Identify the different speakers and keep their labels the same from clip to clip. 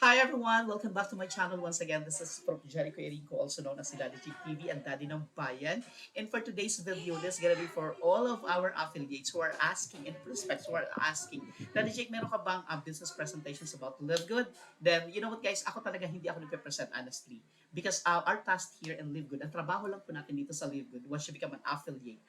Speaker 1: Hi everyone! Welcome back to my channel once again. This is Prof. Jericho Erico, also known as si Daddy Chick TV and Daddy ng Bayan. And for today's video, this is gonna be for all of our affiliates who are asking and prospects who are asking, Daddy Jake, meron ka bang business presentations about Live Good? Then, you know what guys, ako talaga hindi ako nagpe-present honestly. Because our task here in Live Good, ang trabaho lang po natin dito sa Live Good, once you become an affiliate,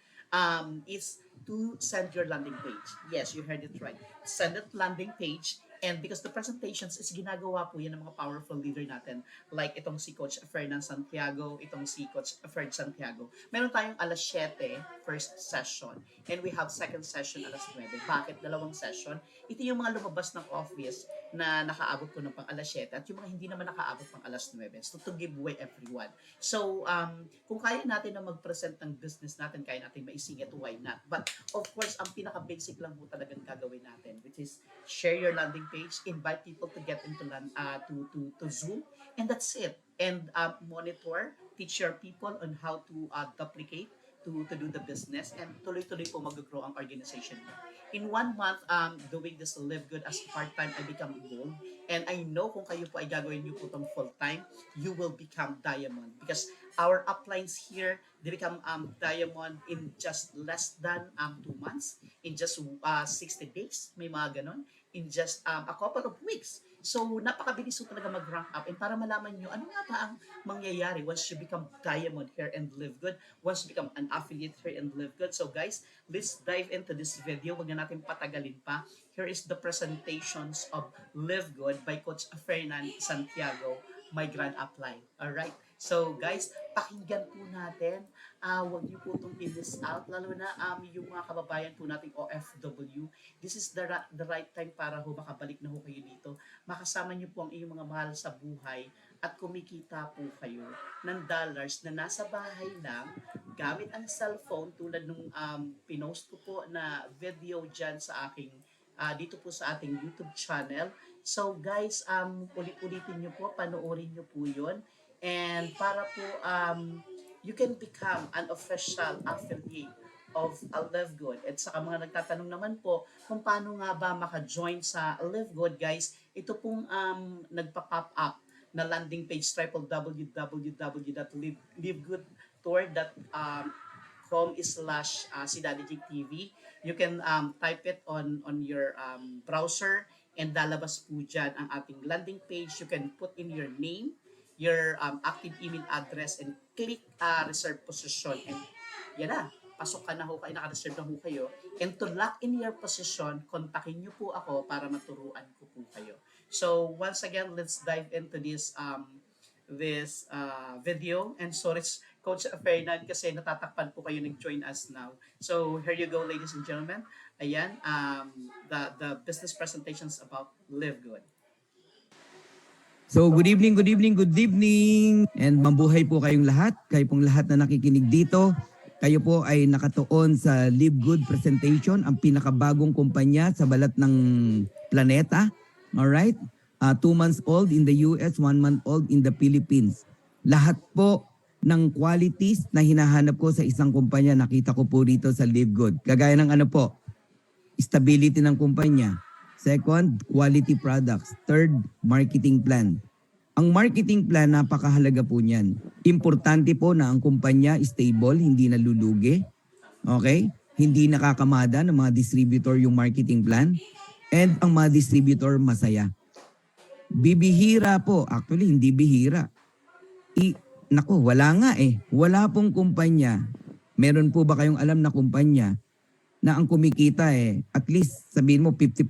Speaker 1: is to send your landing page. Yes, you heard it right. Send it landing page. And because the presentations is ginagawa po yan ng mga powerful leader natin. Like itong si Coach Fernan Santiago, itong si Coach Ferd Santiago. Meron tayong alas 7, first session. And we have second session alas 9. Bakit? Dalawang session. Ito yung mga lumabas ng office na nakaabot ko ng pang alas 7 at yung mga hindi naman nakaabot pang alas 9. So to give away everyone. So kung kaya natin na mag-present ng business natin, kaya natin maisingit, why not? But of course, ang pinaka-basic lang po talagang gagawin natin, which is share your landing page, invite people to get into to Zoom, and that's it. And monitor, teach your people on how to duplicate to do the business, and tuloy-tuloy po mag-grow ang organization mo. In 1 month, doing this Live Good as part-time, I become gold. And I know kung kayo po ay gagawin niyo po itong full-time, you will become diamond. Because our uplines here, they become diamond in just less than 2 months, in just 60 days, may mga ganon, in just a couple of weeks. So, napakabilis po talaga mag-rank up. And para malaman nyo, ano nga ba ang mangyayari once you become diamond here and Live Good, once you become an affiliate here and Live Good. So guys, let's dive into this video. Huwag na natin patagalin pa. Here is the presentations of Live Good by Coach Fernan Santiago, my grand upline. Alright? So guys, pakinggan po natin. Huwag niyo po itong i-miss out, lalo na yung mga kababayan po nating OFW. This is the right time para ho makabalik na ho kayo dito. Makasama niyo po ang inyong mga mahal sa buhay at kumikita po kayo ng dollars na nasa bahay lang gamit ang cellphone tulad nung pinost ko po na video dyan sa aking dito po sa ating YouTube channel. So guys, ulit-ulitin nyo po, panoorin nyo po yun. And para po you can become an official affiliate of Live Good. At saka mga nagtatanong naman po kung paano nga ba maka-join sa Live Good, guys, ito pong nagpa-pop up na landing page www.livegoodtour.com/sidadijigtv. You can type it on your browser and lalabas po dyan ang ating landing page. You can put in your name, your active email address, and click reserve position. And yan na, pasok ka na ho kayo, naka-reserve na ho kayo. And to lock in your position, kontakin nyo po ako para maturuan ko po kayo. So once again, let's dive into this video. And sorry, Coach Fernan, kasi natatakpan po kayo nag-join us now. So here you go, ladies and gentlemen. Ayan, the business presentations about Live Good.
Speaker 2: So good evening, good evening, good evening. And mabuhay po kayong lahat. Kayo pong lahat na nakikinig dito. Kayo po ay nakatuon sa Live Good Presentation, ang pinakabagong kumpanya sa balat ng planeta. Alright? 2 months old in the US, 1 month old in the Philippines. Lahat po ng qualities na hinahanap ko sa isang kumpanya, nakita ko po rito sa Live Good. Kagaya ng ano po, stability ng kumpanya. Second, quality products. Third, marketing plan. Ang marketing plan, napakahalaga po niyan. Importante po na ang kumpanya stable, hindi nalulugi. Okay? Hindi nakakamada ng mga distributor yung marketing plan. And ang mga distributor masaya. Bibihira po. Actually, hindi bihira. Naku, wala nga eh. Wala pong kumpanya. Meron po ba kayong alam na kumpanya na ang kumikita at least sabihin mo 50%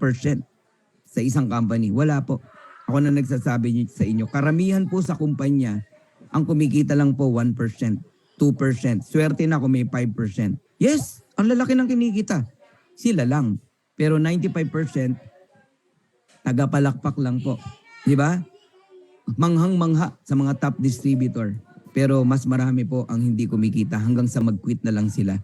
Speaker 2: sa isang company? Wala po. Ako na nagsasabi sa inyo. Karamihan po sa kumpanya, ang kumikita lang po 1%, 2%. Swerte na kung may 5%. Yes, ang lalaki ng kinikita. Sila lang. Pero 95%, tagapalakpak lang po. Di ba? Manghang-mangha sa mga top distributor. Pero mas marami po ang hindi kumikita hanggang sa mag-quit na lang sila.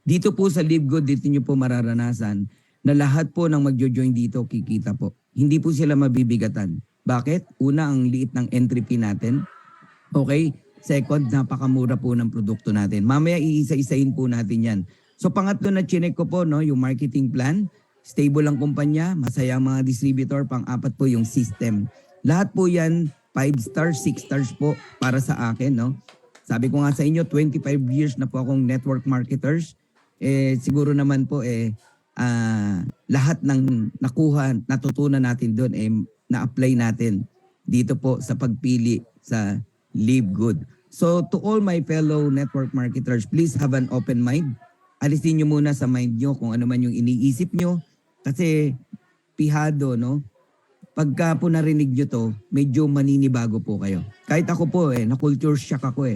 Speaker 2: Dito po sa Live Good, dito nyo po mararanasan na lahat po ng magjo-join dito kikita po. Hindi po sila mabibigatan. Bakit? Una, ang liit ng entry fee natin. Okay? Second, napakamura po ng produkto natin. Mamaya iisa-isahin po natin yan. So pangatlo na chinek ko po, no, yung marketing plan. Stable ang kumpanya, masaya ang mga distributor. Pang-apat po yung system. Lahat po yan, 5 stars, 6 stars po para sa akin, no? Sabi ko nga sa inyo, 25 years na po akong network marketers. Siguro naman po, lahat ng nakuha, natutunan natin doon, na-apply natin dito po sa pagpili sa Live Good. So to all my fellow network marketers, please have an open mind. Alisin nyo muna sa mind nyo kung ano man yung iniisip nyo. Kasi pihado, no? Pagka po narinig nyo to, medyo maninibago po kayo. Kahit ako po na-culture shock ako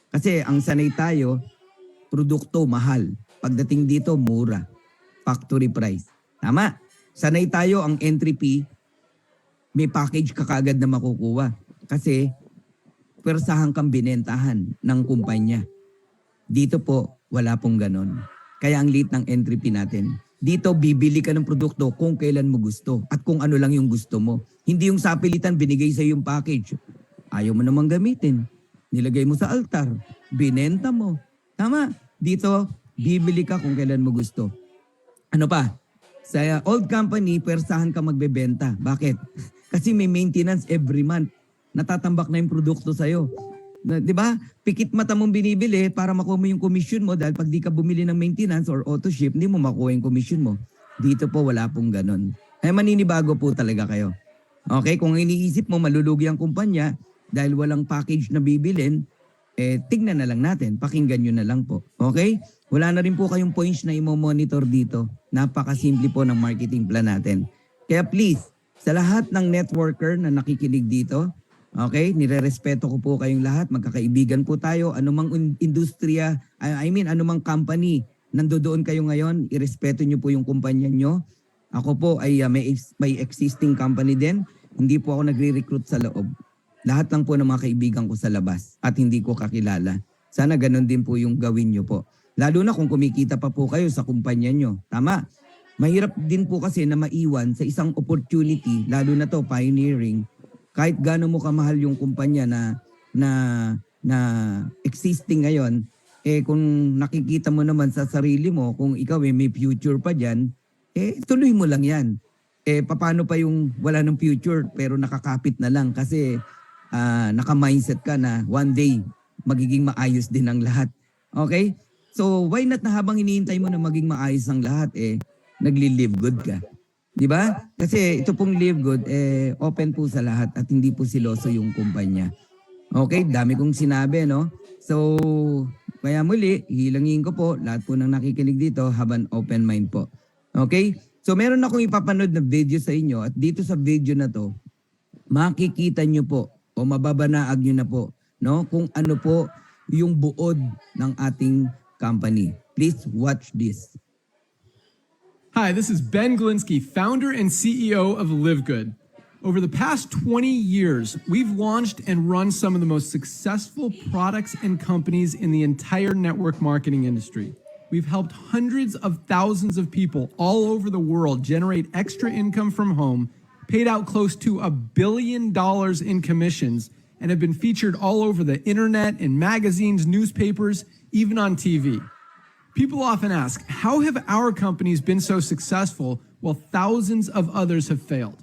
Speaker 2: Kasi ang sanay tayo, produkto mahal. Pagdating dito, mura. Factory price. Tama. Sanay tayo ang entry fee, may package ka kaagad na makukuha. Kasi pwersahan kang binentahan ng kumpanya. Dito po, wala pong ganon. Kaya ang liit ng entry fee natin. Dito, bibili ka ng produkto kung kailan mo gusto at kung ano lang yung gusto mo. Hindi yung sapilitan, binigay sa yung package. Ayaw mo namang gamitin. Nilagay mo sa altar. Binenta mo. Tama. Dito, bibili ka kung kailan mo gusto. Ano pa? Sa old company, pwersahan ka magbebenta. Bakit? Kasi may maintenance every month. Natatambak na yung produkto sa'yo. Di ba? Pikit mata mong binibili para makuha mo yung commission mo dahil pag di ka bumili ng maintenance or auto ship, hindi mo makuha yung commission mo. Dito po wala pong ganon. Kaya maninibago po talaga kayo. Okay? Kung iniisip mo malulugi ang kumpanya dahil walang package na bibilin, tignan na lang natin. Pakinggan nyo na lang po. Okay? Wala na rin po kayong points na imo-monitor dito. Napakasimple po ng marketing plan natin. Kaya please, sa lahat ng networker na nakikinig dito, okay, nirerespeto ko po kayong lahat. Magkakaibigan po tayo. Anumang industriya, anumang company, nandoon kayo ngayon, irespeto nyo po yung kumpanya nyo. Ako po ay may existing company din. Hindi po ako nagre-recruit sa loob. Lahat lang po ng mga kaibigan ko sa labas at hindi ko kakilala. Sana ganun din po yung gawin nyo po. Lalo na kung kumikita pa po kayo sa kumpanya nyo. Tama. Mahirap din po kasi na maiwan sa isang opportunity, lalo na to pioneering, kahit gaano mo kamahal yung kumpanya na existing ngayon, kung nakikita mo naman sa sarili mo, kung ikaw may future pa dyan, tuloy mo lang yan. Paano pa yung wala ng future pero nakakapit na lang kasi naka-mindset ka na one day magiging maayos din ang lahat. Okay? So why not na habang hinihintay mo na maging maayos ang lahat, nagli-live good ka. Di ba? Kasi ito pong Live Good, open po sa lahat at hindi po siloso yung kumpanya. Okay, dami kong sinabi, no? So, kaya muli, hilangin ko po, lahat po ng nakikinig dito, have an open mind po. Okay? So, meron akong ipapanood na video sa inyo at dito sa video na to, makikita nyo po o mababanaag nyo na po, no? Kung ano po yung buod ng ating company. Please watch this.
Speaker 3: Hi, this is Ben Glinsky, founder and CEO of Live Good. Over the past 20 years, we've launched and run some of the most successful products and companies in the entire network marketing industry. We've helped hundreds of thousands of people all over the world generate extra income from home, paid out close to $1 billion in commissions, and have been featured all over the internet, in magazines, newspapers, even on TV. People often ask, how have our companies been so successful while thousands of others have failed?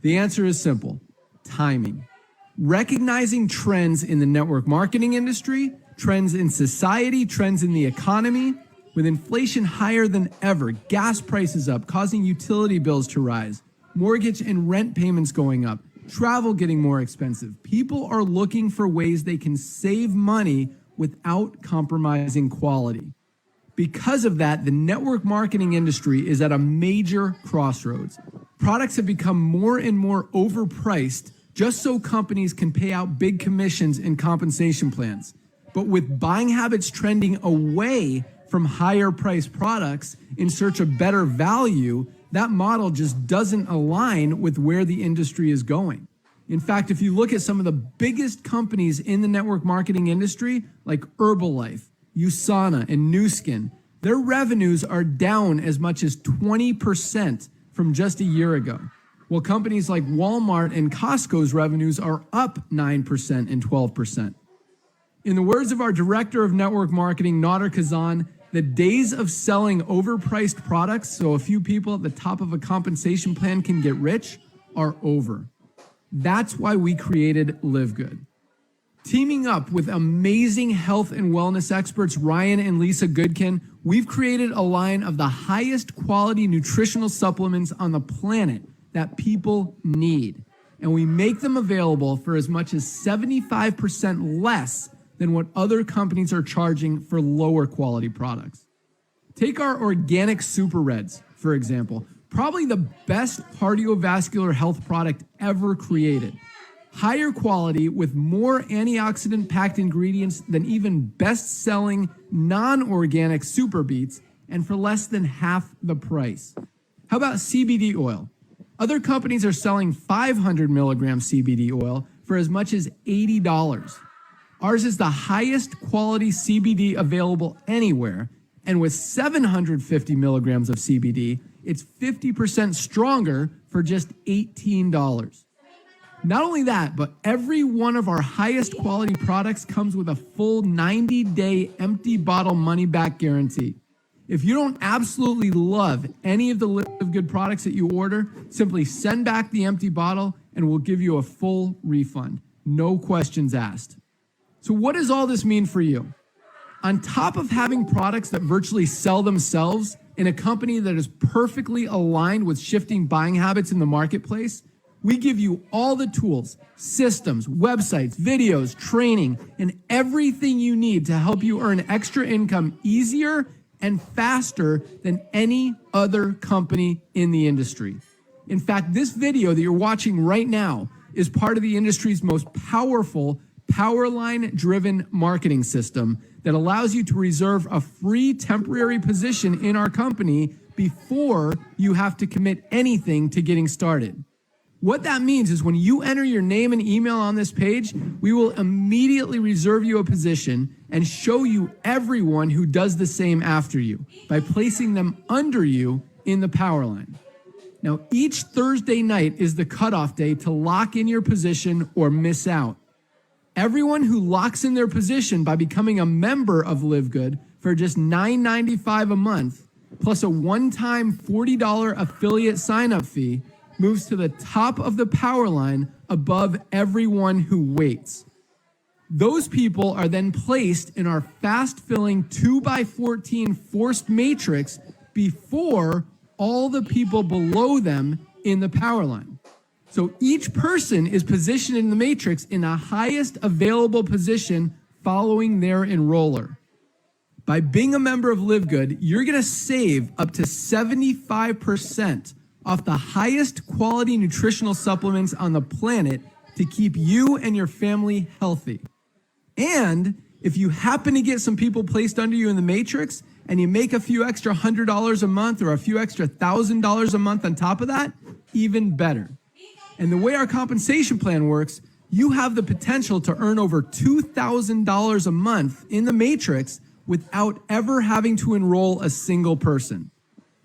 Speaker 3: The answer is simple: timing. Recognizing trends in the network marketing industry, trends in society, trends in the economy. With inflation higher than ever, gas prices up, causing utility bills to rise, mortgage and rent payments going up, travel getting more expensive, people are looking for ways they can save money without compromising quality. Because of that, the network marketing industry is at a major crossroads. Products have become more and more overpriced just so companies can pay out big commissions and compensation plans. But with buying habits trending away from higher priced products in search of better value, that model just doesn't align with where the industry is going. In fact, if you look at some of the biggest companies in the network marketing industry, like Herbalife, USANA, and Nu Skin, their revenues are down as much as 20% from just a year ago, while companies like Walmart and Costco's revenues are up 9% and 12%. In the words of our Director of Network Marketing, Nader Kazan, the days of selling overpriced products so a few people at the top of a compensation plan can get rich are over. That's why we created Live Good. Teaming up with amazing health and wellness experts Ryan and Lisa Goodkin, we've created a line of the highest quality nutritional supplements on the planet that people need. And we make them available for as much as 75% less than what other companies are charging for lower quality products. Take our organic Super Reds, for example, probably the best cardiovascular health product ever created. Higher quality with more antioxidant packed ingredients than even best selling non-organic Super Beets, and for less than half the price. How about CBD oil? Other companies are selling 500 milligram CBD oil for as much as $80. Ours is the highest quality CBD available anywhere, and with 750 milligrams of CBD, it's 50% stronger for just $18. Not only that, but every one of our highest quality products comes with a full 90-day empty bottle money-back guarantee. If you don't absolutely love any of the Live Good products that you order, simply send back the empty bottle and we'll give you a full refund. No questions asked. So what does all this mean for you? On top of having products that virtually sell themselves in a company that is perfectly aligned with shifting buying habits in the marketplace, we give you all the tools, systems, websites, videos, training, and everything you need to help you earn extra income easier and faster than any other company in the industry. In fact, this video that you're watching right now is part of the industry's most powerful Powerline-driven marketing system that allows you to reserve a free temporary position in our company before you have to commit anything to getting started. What that means is when you enter your name and email on this page, we will immediately reserve you a position and show you everyone who does the same after you by placing them under you in the power line. Now, each Thursday night is the cutoff day to lock in your position or miss out. Everyone who locks in their position by becoming a member of Live Good for just $9.95 a month, plus a one-time $40 affiliate sign-up fee, moves to the top of the power line above everyone who waits. Those people are then placed in our fast-filling 2x14 forced matrix before all the people below them in the power line. So each person is positioned in the matrix in the highest available position following their enroller. By being a member of Live Good, you're going to save up to 75% off the highest quality nutritional supplements on the planet to keep you and your family healthy. And if you happen to get some people placed under you in the matrix and you make a few extra $100 a month or a few extra $1,000 a month on top of that, even better. And the way our compensation plan works, you have the potential to earn over $2,000 a month in the matrix without ever having to enroll a single person.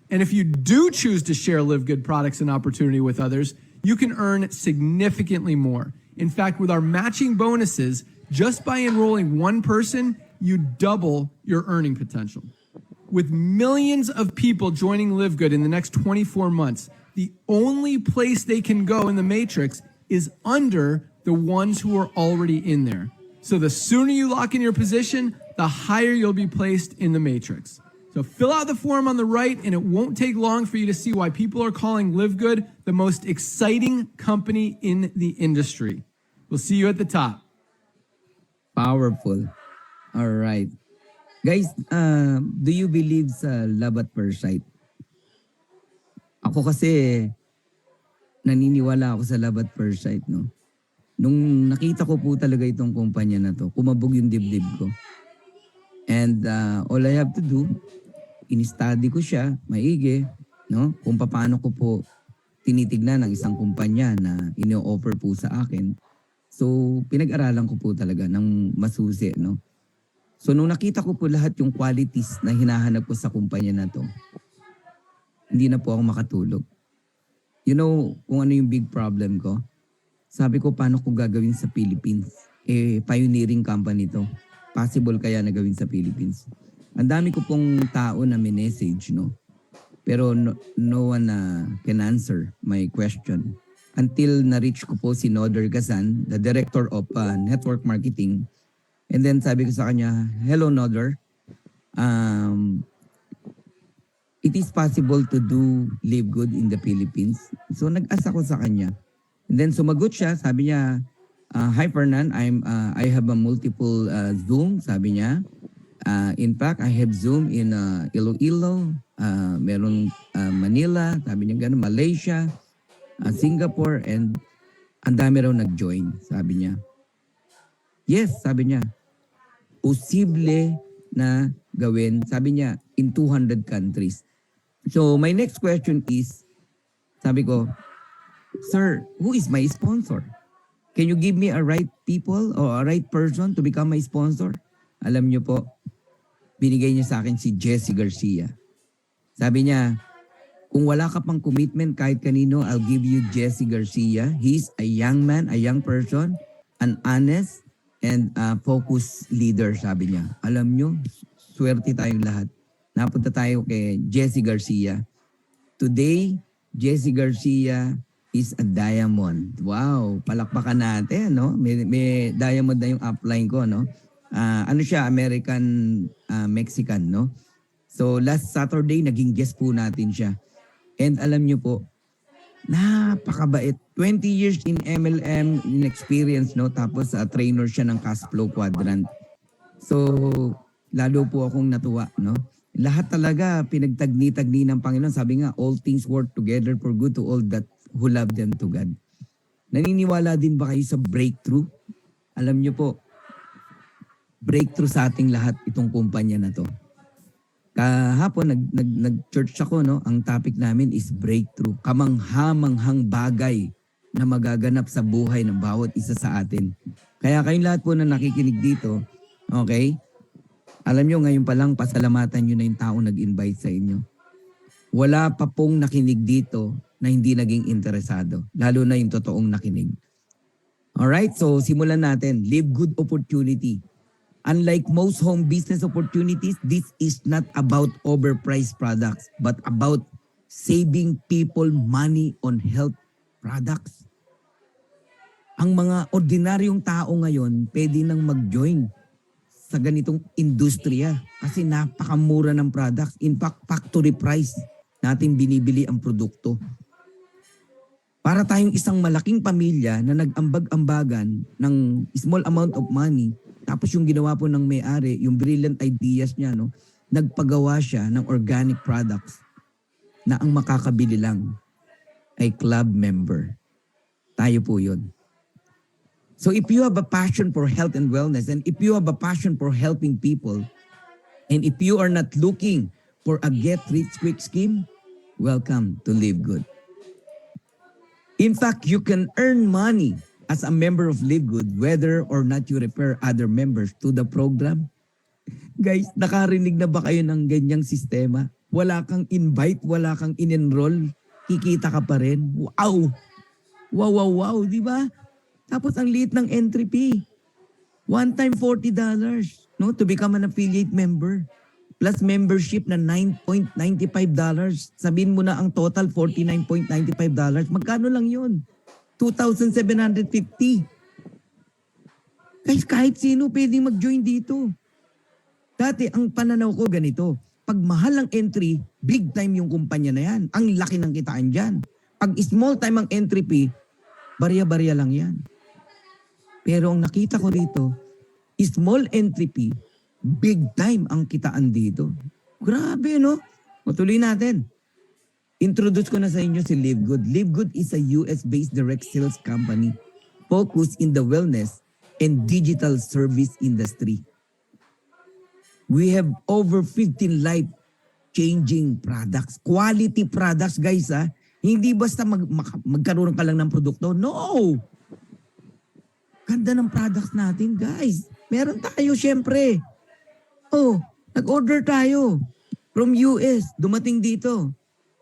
Speaker 3: And if you do choose to share Live Good products and opportunity with others, you can earn significantly more. In fact, with our matching bonuses, just by enrolling one person, you double your earning potential. With millions of people joining Live Good in the next 24 months, the only place they can go in the matrix is under the ones who are already in there. So the sooner you lock in your position, the higher you'll be placed in the matrix. So fill out the form on the right, and it won't take long for you to see why people are calling Live Good the most exciting company in the industry. We'll see you at the top.
Speaker 2: Powerful. All right. Guys, do you believe sa love at first sight? Ako kasi naniniwala ako sa love at first sight, no? Nung nakita ko po talaga itong kumpanya na to, kumabog yung dibdib ko. And all I have to do, in-study ko siya, maigi, no? Kung paano ko po tinitignan ng isang kumpanya na ino-offer po sa akin. So, pinag-aralan ko po talaga ng masusi, no? So, nung nakita ko po lahat yung qualities na hinahanap ko sa kumpanya na to, hindi na po ako makatulog. You know, kung ano yung big problem ko? Sabi ko, paano ko gagawin sa Philippines? Pioneering company to. Possible kaya na gawin sa Philippines. Ang dami ko pong tao na may message, no? Pero no one can answer my question. until na-reach ko po si Noder Gazan, the Director of Network Marketing. And then sabi ko sa kanya, hello Noder, it is possible to do Live Good in the Philippines. So nag-asa ko sa kanya. And then sumagot siya, sabi niya, hi Fernan, I have a multiple Zoom, sabi niya. In fact, I have Zoom in Iloilo, meron Manila, sabi niya gano'n, Malaysia, Singapore, and ang dami raw nag-join, sabi niya. Yes, sabi niya, posible na gawin, sabi niya, in 200 countries. So my next question is, sabi ko, sir, who is my sponsor? Can you give me a right people or a right person to become my sponsor? Alam niyo po, binigay niya sa akin si Jesse Garcia. Sabi niya, kung wala ka pang commitment kahit kanino, I'll give you Jesse Garcia. He's a young man, a young person, an honest and focused leader, sabi niya. Alam niyo, swerte tayong lahat. Napunta tayo kay Jesse Garcia. Today, Jesse Garcia is a diamond. Wow, palakpakan natin, no? May diamond na yung upline ko, no? Ano siya, American Mexican, no? So last Saturday naging guest po natin siya. And alam niyo po, napakabait. 20 years in MLM in experience, no? Tapos trainer siya ng Cash Flow Quadrant. So lalo po akong natuwa, no? Lahat talaga pinagtagni-tagni ng Panginoon. Sabi nga, all things work together for good to all that who love them to God. Naniniwala din ba kayo sa breakthrough? Alam niyo po, breakthrough sa ating lahat itong kumpanya na to. Kahapon nag-church ako, no? Ang topic namin is breakthrough. Kamangha-manghang bagay na magaganap sa buhay ng bawat isa sa atin. Kaya kayong lahat po na nakikinig dito, okay? Alam nyo, ngayon pa lang pasalamatan nyo na yung taong nag-invite sa inyo. Wala pa pong nakinig dito na hindi naging interesado. Lalo na yung totoong nakinig. Alright, so simulan natin. Live Good Opportunity. Unlike most home business opportunities, this is not about overpriced products, but about saving people money on health products. Ang mga ordinaryong tao ngayon, pwede nang mag-join sa ganitong industriya kasi napakamura ng products. In fact, factory price natin binibili ang produkto. Para tayong isang malaking pamilya na nag-ambag-ambagan ng small amount of money, tapos yung ginawa po ng may-ari, yung brilliant ideas niya, no, nagpagawa siya ng organic products na ang makakabili lang ay club member. Tayo po yun. So if you have a passion for health and wellness, and if you have a passion for helping people, and if you are not looking for a get-rich-quick scheme, welcome to Live Good. In fact, you can earn money as a member of Live Good whether or not you refer other members to the program. Guys, nakarinig na ba kayo ng ganyang sistema? Wala kang invite, wala kang in-enroll, kikita ka pa rin. Wow! Wow, wow, wow, di ba? Tapos ang liit ng entry fee. One time $40, no, to become an affiliate member. Plus membership na $9.95. Sabihin mo na ang total $49.95. Magkano lang yun? $2,750. Guys, kahit sino pwedeng mag-join dito. Dati ang pananaw ko ganito. Pag mahal ang entry, big time yung kumpanya na yan. Ang laki ng kitaan dyan. Pag small time ang entry fee, barya-barya lang yan. Pero ang nakita ko dito, small entry fee, big time ang kitaan dito. Grabe, no? O tuloy natin. Introduce ko na sa inyo si Live Good. Live Good is a US-based direct sales company focused in the wellness and digital service industry. We have over 15 life-changing products. Quality products, guys, ha? Hindi basta magkaroon ka lang ng produkto. No! Ganda ng products natin, guys. Meron tayo, syempre. Oh, nag-order tayo from US. Dumating dito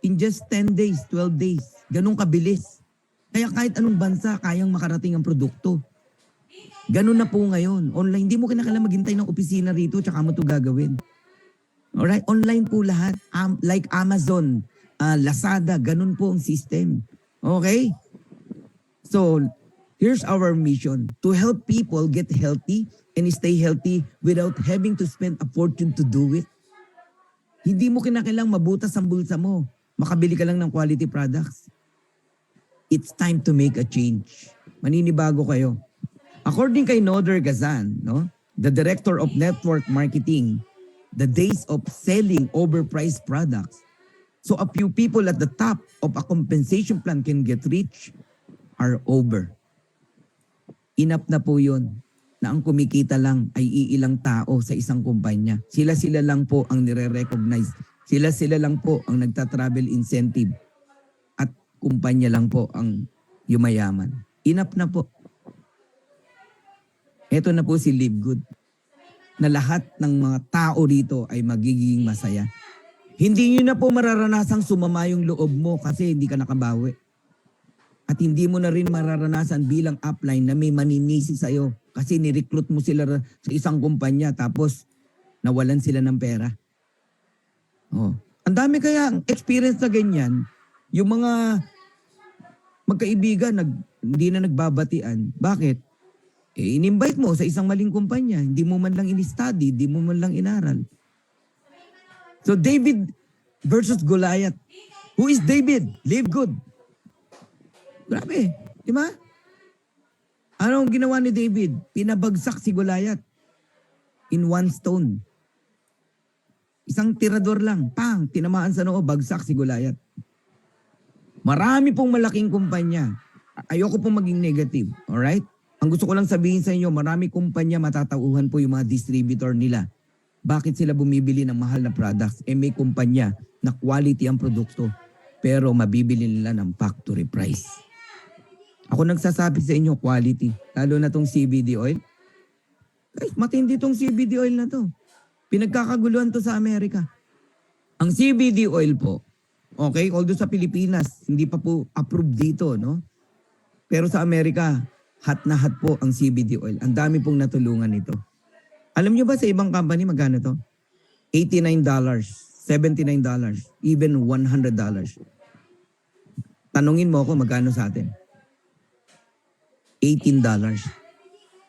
Speaker 2: in just 10 days, 12 days. Ganun kabilis. Kaya kahit anong bansa, kayang makarating ang produkto. Ganun na po ngayon. Online, hindi mo kinakailangan maghintay ng opisina rito tsaka mo ito gagawin. Alright? Online po lahat. Like Amazon, Lazada, ganun po ang system. Okay? So, here's our mission, to help people get healthy and stay healthy without having to spend a fortune to do it. Hindi mo kinakailang mabutas ang bulsa mo. Makabili ka lang ng quality products. It's time to make a change. Maninibago kayo. According kay Noder Gazan, no, the Director of Network Marketing, the days of selling overpriced products, so a few people at the top of a compensation plan can get rich, are over. Enough na po yun na ang kumikita lang ay iilang tao sa isang kumpanya. Sila-sila lang po ang nire-recognize. Sila-sila lang po ang nagta-travel incentive. At kumpanya lang po ang yumayaman. Enough na po. Ito na po si Live Good. Na lahat ng mga tao rito ay magiging masaya. Hindi nyo na po mararanasang sumama yung loob mo kasi hindi ka nakabawi. At hindi mo na rin mararanasan bilang upline na may maninisi sa'yo kasi ni-recruit mo sila sa isang kumpanya tapos nawalan sila ng pera. Oh. Ang dami kaya experience na ganyan. Yung mga magkaibigan hindi na nagbabatian. Bakit? In-invite mo sa isang maling kumpanya. Hindi mo man lang in-study, hindi mo man lang inaral. So David versus Goliath. Who is David? Live Good. Grabe, di ba? Anong ginawa ni David? Pinabagsak si Goliath in one stone. Isang tirador lang, pang, tinamaan sa noo, bagsak si Goliath. Marami pong malaking kumpanya. Ayoko pong maging negative, alright? Ang gusto ko lang sabihin sa inyo, marami kumpanya matatauhan po yung mga distributor nila. Bakit sila bumibili ng mahal na products? May kumpanya na quality ang produkto, pero mabibili nila ng factory price. Ako nagsasabi sa inyo, quality. Lalo na tong CBD oil. Guys, matindi tong CBD oil na to. Pinagkakaguluhan to sa Amerika. Ang CBD oil po, okay, although sa Pilipinas, hindi pa po approved dito, no? Pero sa Amerika, hot na hot po ang CBD oil. Ang dami pong natulungan nito. Alam nyo ba sa ibang company, magkano to? $89, $79, even $100. Tanungin mo ako, magkano sa atin? $18.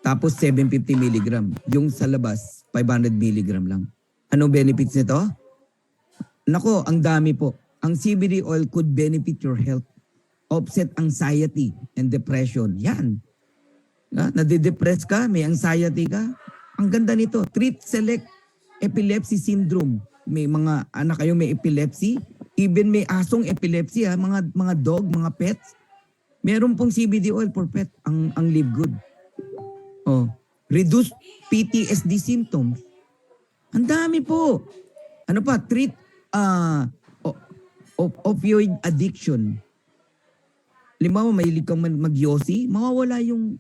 Speaker 2: Tapos 750 mg. Yung sa labas, 500 mg lang. Ano benefits nito? Nako, ang dami po. Ang CBD oil could benefit your health. Offset anxiety and depression. Yan. Nade-depress ka, may anxiety ka. Ang ganda nito. Treat select epilepsy syndrome. May mga anak kayo may epilepsy. Even may asong epilepsy, ha? Mga dog, mga pets. Meron pong CBD oil for pet, ang Live Good. Oh, reduce PTSD symptoms. Ang dami po. Ano pa? Treat opioid addiction. Limbawa, mahilig kang mag-yosi, mawawala yung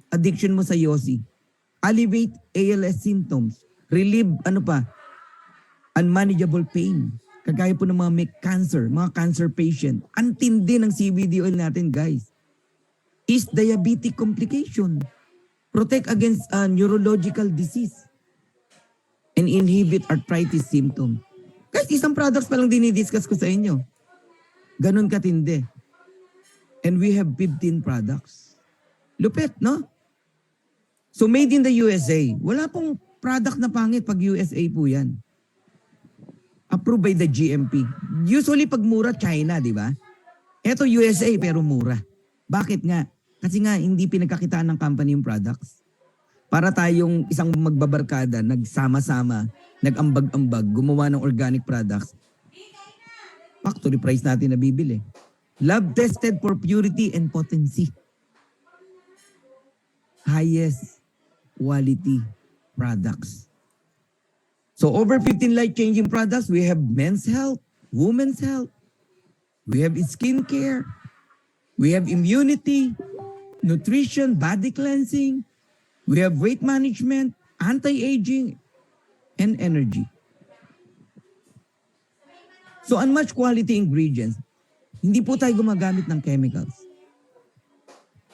Speaker 2: addiction mo sa yosi. Alleviate ALS symptoms. Relieve, unmanageable pain. Kagaya po ng mga may cancer, mga cancer patient. Ang tindi ng CBD oil natin, guys. Is diabetic complication. Protect against neurological disease. And inhibit arthritis symptom. Guys, isang products pa lang dinidiscuss ko sa inyo. Ganon katindi. And we have 15 products. Lupit, no? So made in the USA. Wala pong product na pangit pag USA po yan. Approved by the GMP. Usually pag mura, China, di ba? Ito USA pero mura. Bakit nga? Kasi nga hindi pinagkakitaan ng company yung products. Para tayong isang magbabarkada, nagsama-sama, nag-ambag-ambag, gumawa ng organic products. Factory price natin na bibili. Lab tested for purity and potency. Highest quality products. So over 15 life-changing products, we have men's health, women's health, we have skincare, we have immunity, nutrition, body cleansing, we have weight management, anti-aging, and energy. So unmatched quality ingredients. Hindi po tayo gumagamit ng chemicals.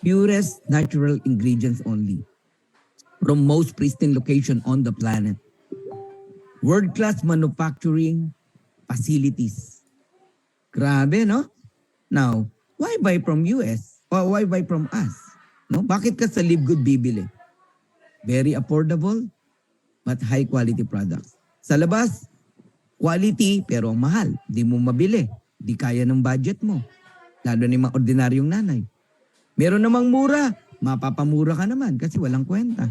Speaker 2: Purest natural ingredients only. From most pristine location on the planet. World-class manufacturing facilities. Grabe, no? Now, why buy from US? Why buy from us? No? Bakit ka sa Live Good bibili? Very affordable but high quality products. Sa labas, quality pero ang mahal. Di mo mabili. Di kaya ng budget mo. Lalo na yung mga ordinaryong nanay. Meron namang mura. Mapapamura ka naman kasi walang kwenta.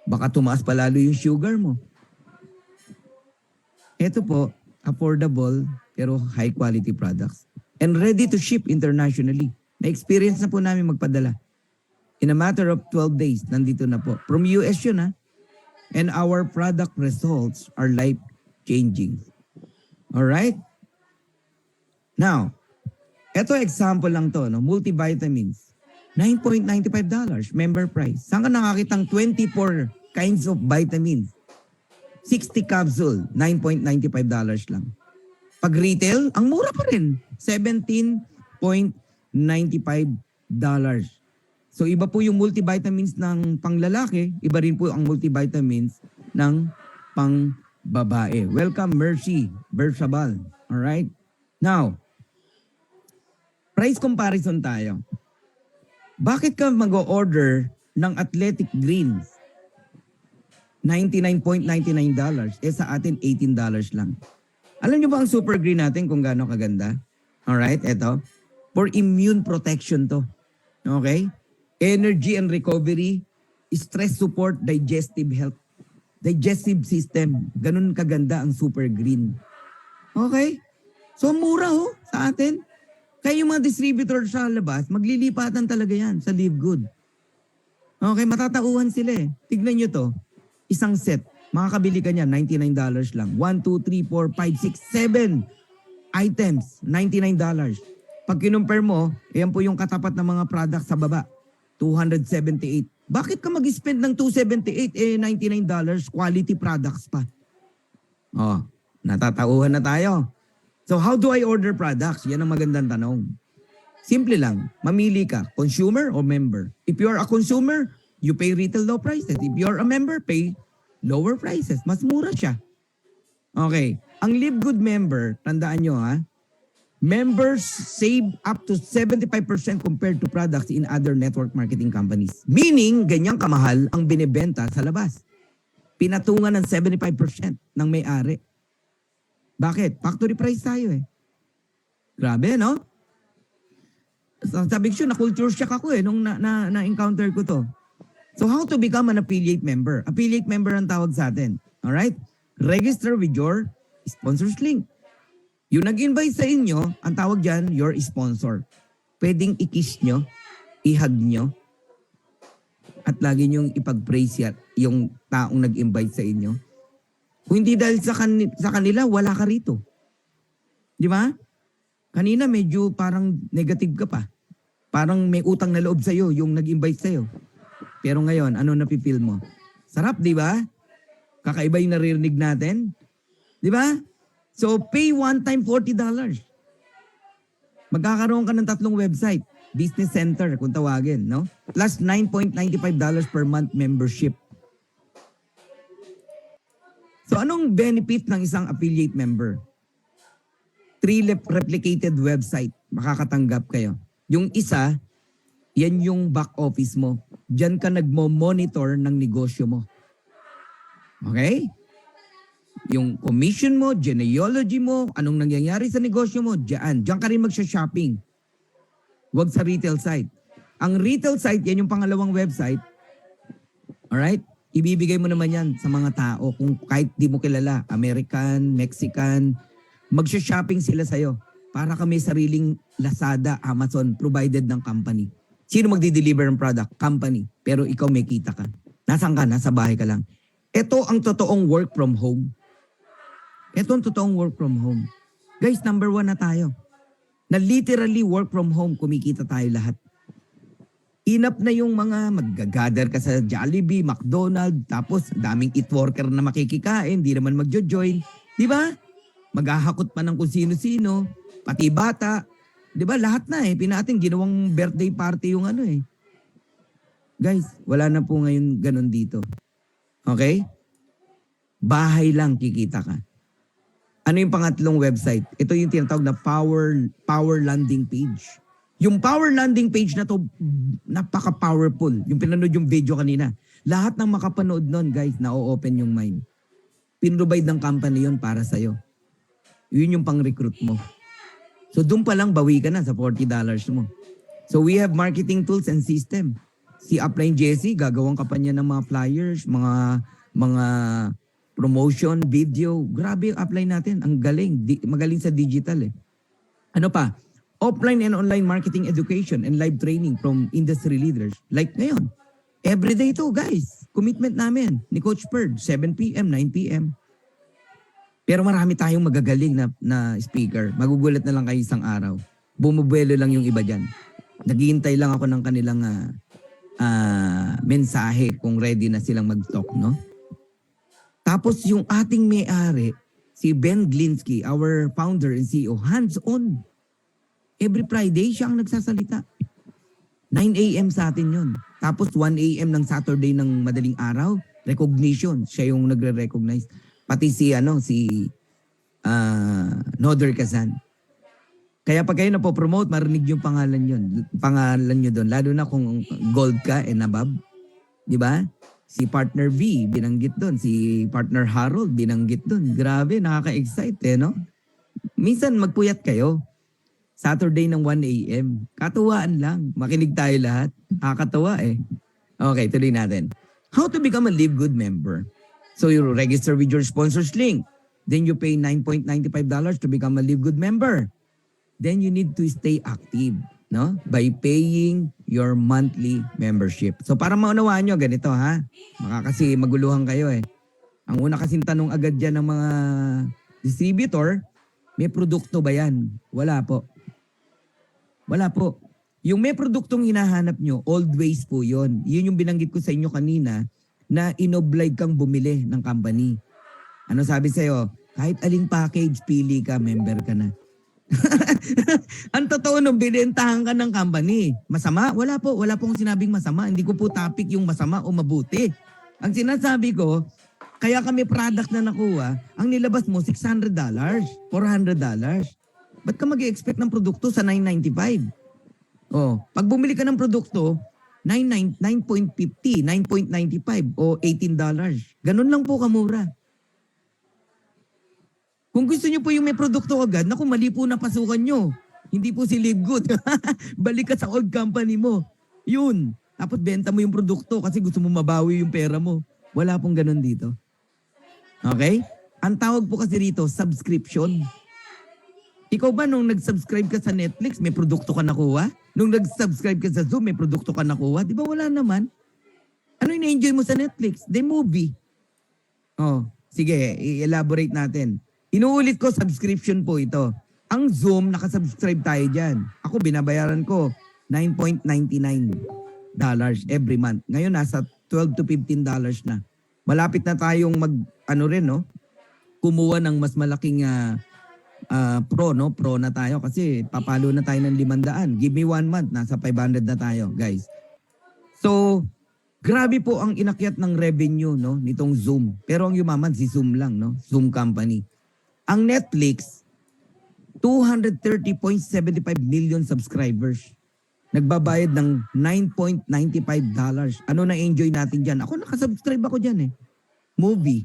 Speaker 2: Baka tumaas pa lalo yung sugar mo. Ito po, affordable pero high quality products. And ready to ship internationally. Na-experience na po namin magpadala. In a matter of 12 days, nandito na po. From US yun ha. And our product results are life-changing. Alright? Now, ito example lang to, no? Multivitamins. $9.95 member price. Saan ka nakakitang 24 kinds of vitamins? 60 capsule, $9.95 lang. Pag retail, ang mura pa rin. $17.95. So iba po yung multivitamins ng panglalaki, iba rin po ang multivitamins ng pangbabae. Welcome, Mercy Bersabal. Alright? Now, price comparison tayo. Bakit ka mag-o-order ng Athletic Greens? $99.99. Sa atin, $18 lang. Alam niyo ba ang Super Green natin kung gaano kaganda? Alright, eto. For immune protection to. Okay? Energy and recovery, stress support, digestive health. Digestive system. Ganun kaganda ang Super Green. Okay? So, mura sa atin. Kaya yung mga distributor sa labas, maglilipatan talaga yan sa Live Good. Okay, matatauhan sila eh. Tignan nyo to. Isang set. Makakabili ka niya, $99 lang. 1, 2, 3, 4, 5, 6, 7 items, $99. Pag kinumpare mo, yan po yung katapat ng mga products sa baba. $278. Bakit ka mag-spend ng $278? $99, quality products pa. Oh, natatauhan na tayo. So how do I order products? Yan ang magandang tanong. Simple lang, mamili ka, consumer or member. If you are a consumer, you pay retail low prices. If you are a member, pay lower prices. Mas mura siya. Okay, ang Live Good member, tandaan nyo ha, members save up to 75% compared to products in other network marketing companies. Meaning, ganyang kamahal ang binibenta sa labas. Pinatungan ng 75% ng may-ari. Bakit? Factory price tayo eh. Grabe, no? Sabi ko, na-culture shock ako eh nung na-encounter ko to. So how to become an affiliate member? Affiliate member ang tawag sa atin. Alright? Register with your sponsors link. Yung nag-invite sa inyo, ang tawag dyan, your sponsor. Pwedeng i-kiss nyo, i-hug nyo, at lagi nyong ipag-praise yung taong nag-invite sa inyo. Kung hindi dahil sa kanila, wala ka rito. Di ba? Kanina medyo parang negative ka pa. Parang may utang na loob sa'yo yung nag-invite sa'yo. Pero ngayon, ano napipil mo? Sarap, di ba? Kakaiba yung naririnig natin. Di ba? So, pay one time $40. Magkakaroon ka ng 3 website. Business Center, kung tawagin, no? Plus $9.95 per month membership. So anong benefit ng isang affiliate member? 3 replicated website, makakatanggap kayo. Yung isa, yan yung back office mo. Diyan ka nagmo-monitor ng negosyo mo. Okay? Yung commission mo, genealogy mo, anong nangyayari sa negosyo mo, diyan. Diyan ka rin magsha-shopping. Huwag sa retail site. Ang retail site, yan yung pangalawang website. Alright? Ibibigay mo naman yan sa mga tao kung kahit di mo kilala, American, Mexican, magsha-shopping sila sa'yo para ka may sariling Lazada, Amazon, provided ng company. Sino magdi-deliver ng product? Company. Pero ikaw may kita ka. Nasaan ka? Nasa bahay ka lang. Ito ang totoong work from home. Ito ang totoong work from home. Guys, number 1 na tayo. Na literally work from home, kumikita tayo lahat. Inap na yung mga mag-gather ka sa Jollibee, McDonald's, tapos daming eat worker na makikikain, di naman magjo-join. Di ba? Maghahakot pa ng kung sino-sino, pati bata. Di ba? Lahat na eh. Pinating ginawang birthday party yung ano eh. Guys, wala na po ngayon ganun dito. Okay? Bahay lang kikita ka. Ano yung pangatlong website? Ito yung tinatawag na power landing page. Yung power landing page na to, napaka-powerful. Yung pinanood yung video kanina. Lahat ng makapanood nun, guys, na-open yung mind. Pinrovide ng company yon para sa'yo. Yun yung pang-recruit mo. So doon pa lang, bawi ka na sa $40 mo. So we have marketing tools and system. Si Upline Jesse, gagawang ka pa niya ng mga flyers, mga promotion, video. Grabe yung upline natin. Ang galing. Magaling sa digital eh. Ano pa? Offline and online marketing education and live training from industry leaders. Like ngayon. Everyday to guys. Commitment namin ni Coach Bird. 7 p.m., 9 p.m. Pero marami tayong magagaling na speaker. Magugulat na lang kayo isang araw. Bumubuelo lang yung iba dyan. Naghihintay lang ako ng kanilang mensahe kung ready na silang mag-talk, no? Tapos yung ating may-ari, si Ben Glinsky, our founder and CEO, hands-on. Every Friday, siya ang nagsasalita. 9 a.m. sa atin yun. Tapos 1 a.m. ng Saturday ng madaling araw, recognition. Siya yung nagre-recognize. Pati si Noder Kazan. Kaya pag kayo napopromote, marinig yung pangalan nyo doon. Lalo na kung gold ka and above. Di ba? Si Partner V, binanggit doon. Si Partner Harold, binanggit doon. Grabe, nakaka-excite no? Minsan magpuyat kayo. Saturday ng 1 a.m. Katuwaan lang. Makinig tayo lahat. Nakakatawa Okay, tuloy natin. How to become a Live Good member. So you register with your sponsor's link. Then you pay $9.95 to become a Live Good member. Then you need to stay active, no? By paying your monthly membership. So para maunawaan nyo, ganito ha. Kasi maguluhan kayo Ang una kasing tanong agad dyan ng mga distributor, may produkto ba yan? Wala po. Wala po. Yung may produktong hinahanap nyo, old ways po yun. Yun yung binanggit ko sa inyo kanina na inoblige kang bumili ng company. Ano sabi sa'yo? Kahit aling package, pili ka, member ka na. Ang totoo nung binentahan ka ng company. Masama? Wala po. Wala pong sinabing masama. Hindi ko po topic yung masama o mabuti. Ang sinasabi ko, kaya kami product na nakuha, ang nilabas mo $600, $400. Ba't ka mag-expect ng produkto sa $9.95? Pag bumili ka ng produkto, $9.50, $9.95 o $18. Ganun lang po kamura. Kung gusto nyo po yung may produkto agad, naku, mali po na pasukan nyo. Hindi po si Live Good. Balik ka sa old company mo. Yun. Tapos benta mo yung produkto kasi gusto mo mabawi yung pera mo. Wala pong ganun dito. Okay? Ang tawag po kasi dito, subscription. Ikaw ba nung nag-subscribe ka sa Netflix, may produkto ka nakuha? Nung nag-subscribe ka sa Zoom, may produkto ka nakuha? Di ba wala naman? Ano yung na-enjoy mo sa Netflix? The movie. Sige, i-elaborate natin. Inuulit ko, subscription po ito. Ang Zoom, nakasubscribe tayo dyan. Ako, binabayaran ko $9.99 every month. Ngayon, nasa $12 to $15 na. Malapit na tayong kumuha ng mas malaking pro, no? Pro na tayo kasi papalo na tayo ng 500. Give me 1 month, nasa 500 na tayo, guys. So, grabe po ang inakyat ng revenue, no? Nitong Zoom. Pero ang yumaman, si Zoom lang, no? Zoom company. Ang Netflix, 230.75 million subscribers. Nagbabayad ng $9.95. Ano na enjoy natin dyan? Ako nakasubscribe ako dyan Movie.